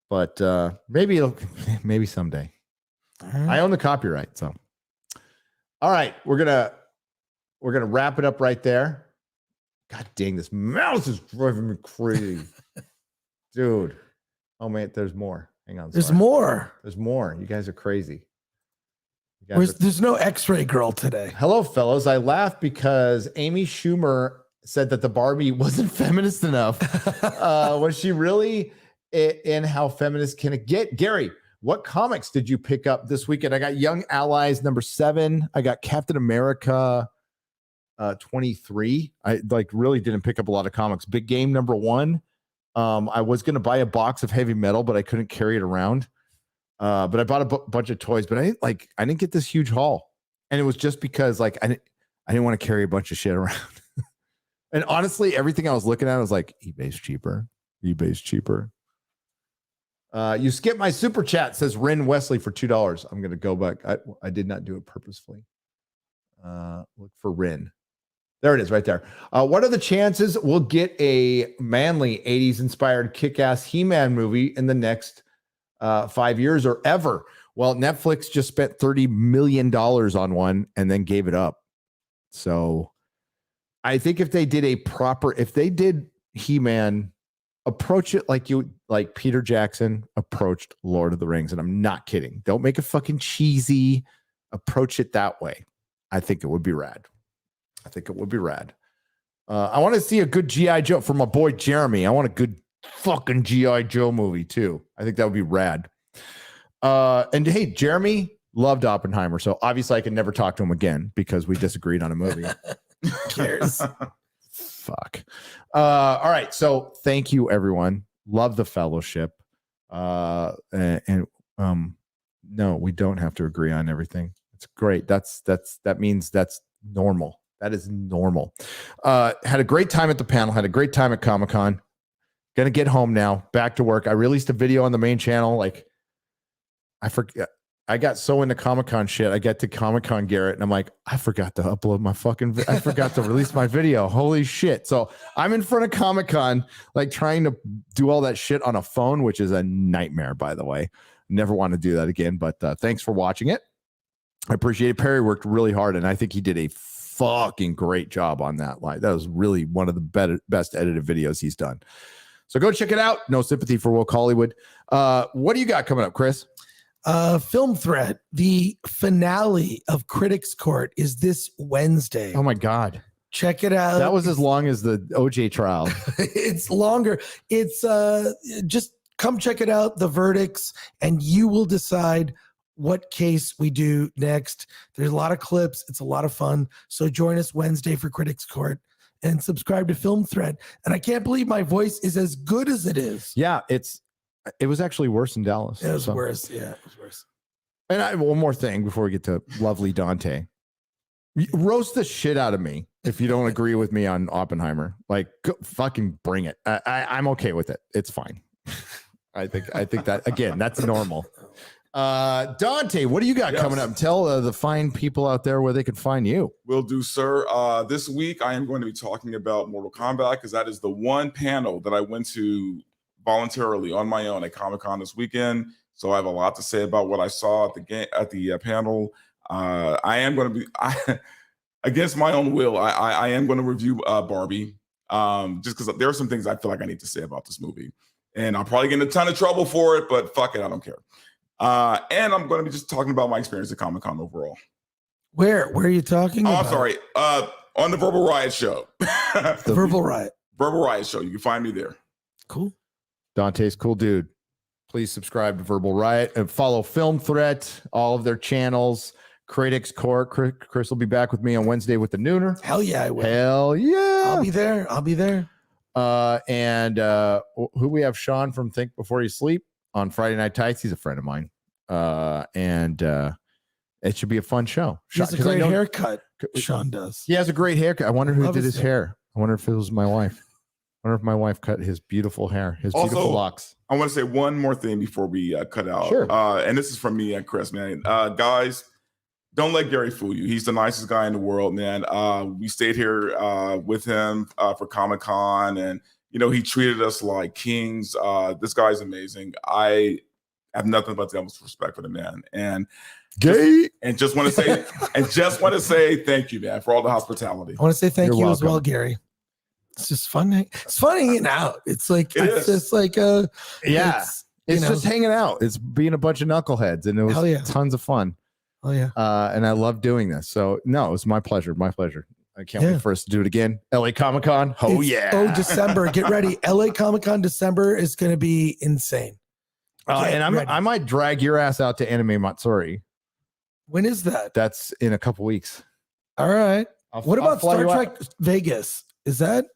[SPEAKER 8] But maybe someday. I own the copyright, so. All right, we're gonna wrap it up right there. God dang, this mouse is driving me crazy. Dude. Oh man, there's more. Hang on.
[SPEAKER 9] There's more.
[SPEAKER 8] There's more. You guys are crazy.
[SPEAKER 9] There's no X-ray girl today.
[SPEAKER 8] Hello, fellows. I laughed because Amy Schumer said that the Barbie wasn't feminist enough. Was she really? And how feminist can it get? Gary, what comics did you pick up this weekend? I got Young Allies #7. I got Captain America 23. I really didn't pick up a lot of comics. Big Game #1. I was going to buy a box of Heavy Metal, but I couldn't carry it around. But I bought a bunch of toys, but I didn't get this huge haul. And it was just because I didn't want to carry a bunch of shit around. And honestly, everything I was looking at, I was like, eBay's cheaper. eBay's cheaper. You skipped my super chat, says Ren Wesley for $2. I'm going to go back. I did not do it purposefully. Look for Ren. There it is right there. What are the chances we'll get a manly 80s inspired kick-ass He-Man movie in the next 5 years or ever? Well, Netflix just spent $30 million on one and then gave it up. So I think if they did He-Man, approach it like Peter Jackson approached Lord of the Rings. And I'm not kidding. Don't make it fucking cheesy. Approach it that way. I think it would be rad. I want to see a good G.I. Joe for my boy Jeremy. I want a good fucking G.I. Joe movie too. I think that would be rad. And hey, Jeremy loved Oppenheimer. So obviously I can never talk to him again because we disagreed on a movie. Who cares? Fuck. All right. So thank you, everyone. Love The Fellowship. No, we don't have to agree on everything. It's great. That means that's normal. That is normal. Had a great time at the panel. Had a great time at Comic-Con. Gonna get home now. Back to work. I released a video on the main channel. I forget. I got so into Comic-Con shit. I get to Comic-Con, Garrett, and I'm like, I forgot to upload my fucking. I forgot to release my video. Holy shit! So I'm in front of Comic-Con, trying to do all that shit on a phone, which is a nightmare, by the way. Never want to do that again. But thanks for watching it. I appreciate it. Perry worked really hard, and I think he did a fucking great job on that. That was really one of the best edited videos he's done. So go check it out. No sympathy for woke Hollywood. What do you got coming up, Chris?
[SPEAKER 9] Film Threat. The finale of Critics Court is this Wednesday.
[SPEAKER 8] Oh my God.
[SPEAKER 9] Check it out.
[SPEAKER 8] That was as long as the OJ trial.
[SPEAKER 9] It's longer. It's just come check it out, the verdicts, and you will decide what case we do next. There's a lot of clips. It's a lot of fun. So join us Wednesday for Critics Court and subscribe to Film Thread. And I can't believe my voice is as good as it is.
[SPEAKER 8] Yeah, it was actually worse in Dallas.
[SPEAKER 9] It was worse. Yeah, it was worse.
[SPEAKER 8] And one more thing before we get to lovely Dante. Roast the shit out of me if you don't agree with me on Oppenheimer. Go, fucking bring it. I'm okay with it. It's fine. I think that, again, that's normal. Dante, what do you got coming up? Tell the fine people out there where they can find you.
[SPEAKER 10] Will do, sir. This week I am going to be talking about Mortal Kombat because that is the one panel that I went to voluntarily on my own at Comic-Con this weekend. So I have a lot to say about what I saw at the panel. I am going to be against my own will. I am going to review Barbie just because there are some things I feel like I need to say about this movie, and I'll probably get in a ton of trouble for it. But fuck it, I don't care. And I'm going to be just talking about my experience at Comic-Con overall.
[SPEAKER 9] Where are you talking about?
[SPEAKER 10] I'm sorry. On the Verbal Riot show.
[SPEAKER 9] The Verbal Riot.
[SPEAKER 10] Verbal Riot show. You can find me there.
[SPEAKER 9] Cool.
[SPEAKER 8] Dante's cool dude. Please subscribe to Verbal Riot and follow Film Threat, all of their channels. Critics Court. Chris will be back with me on Wednesday with the Nooner.
[SPEAKER 9] Hell yeah, I will.
[SPEAKER 8] Hell yeah.
[SPEAKER 9] I'll be there.
[SPEAKER 8] And who we have? Sean from Think Before You Sleep on Friday Night Tights. He's a friend of mine. And it should be a fun show.
[SPEAKER 9] He has a great haircut. Sean does.
[SPEAKER 8] He has a great haircut. I wonder who did his hair. I wonder if it was my wife. I wonder if my wife cut his beautiful hair, his beautiful locks.
[SPEAKER 10] I want to say one more thing before we cut out.
[SPEAKER 8] Sure.
[SPEAKER 10] And this is from me and Chris, man. Guys, don't let Gary fool you. He's the nicest guy in the world, man. We stayed here with him for Comic-Con, and he treated us like kings. This guy's amazing. I have nothing but the utmost respect for the man. And just want to say thank you, man, for all the hospitality.
[SPEAKER 9] I want to say thank
[SPEAKER 8] You're
[SPEAKER 9] you
[SPEAKER 8] welcome.
[SPEAKER 9] as well, Gary. It's just fun. It's fun hanging out. It's like it's just like
[SPEAKER 8] it's just hanging out. It's being a bunch of knuckleheads, and it was tons of fun.
[SPEAKER 9] Oh yeah.
[SPEAKER 8] And I love doing this. So no, it was my pleasure. My pleasure. I can't wait for us to do it again. LA Comic-Con. Oh yeah.
[SPEAKER 9] Oh, December. Get ready. LA Comic-Con December is going to be insane.
[SPEAKER 8] And I might drag your ass out to Anime Matsuri.
[SPEAKER 9] When is that?
[SPEAKER 8] That's in a couple weeks.
[SPEAKER 9] All right. What about Star Trek Vegas? Is that?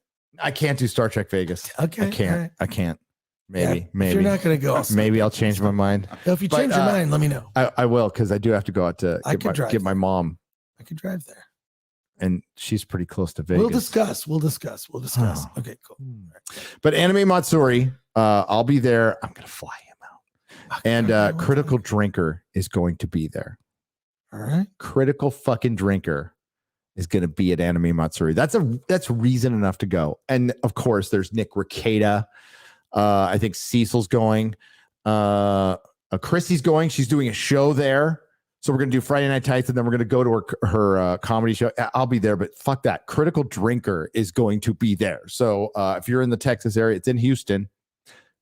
[SPEAKER 8] I can't do Star Trek Vegas.
[SPEAKER 9] Okay.
[SPEAKER 8] I can't.
[SPEAKER 9] Right.
[SPEAKER 8] I can't. Maybe. Maybe.
[SPEAKER 9] If you're not going to go.
[SPEAKER 8] Maybe I'll change my mind.
[SPEAKER 9] If you change your mind, let me know.
[SPEAKER 8] I will, because I do have to go out to get my mom.
[SPEAKER 9] I could drive there.
[SPEAKER 8] And she's pretty close to Vegas.
[SPEAKER 9] We'll discuss. Oh. Okay, cool.
[SPEAKER 8] But Anime Matsuri, I'll be there. I'm going to fly him out. And Critical Drinker is going to be there.
[SPEAKER 9] All right.
[SPEAKER 8] Critical fucking Drinker is going to be at Anime Matsuri. That's reason enough to go. And of course, there's Nick Rekieta. I think Cecil's going. Chrissy's going. She's doing a show there. So we're going to do Friday Night Tights, and then we're going to go to her comedy show. I'll be there, but fuck that. Critical Drinker is going to be there. So if you're in the Texas area, it's in Houston.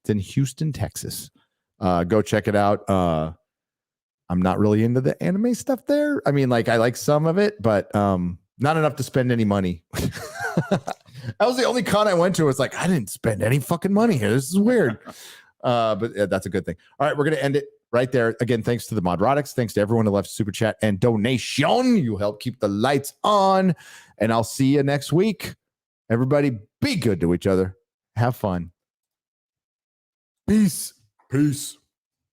[SPEAKER 8] It's in Houston, Texas. Go check it out. I'm not really into the anime stuff there. I mean, I like some of it, but not enough to spend any money. That was the only con I went to. It's like, I didn't spend any fucking money here. This is weird. But that's a good thing. All right, we're going to end it right there. Again, thanks to the Nerdrotics. Thanks to everyone who left super chat and donation. You help keep the lights on. And I'll see you next week. Everybody, be good to each other. Have fun. Peace.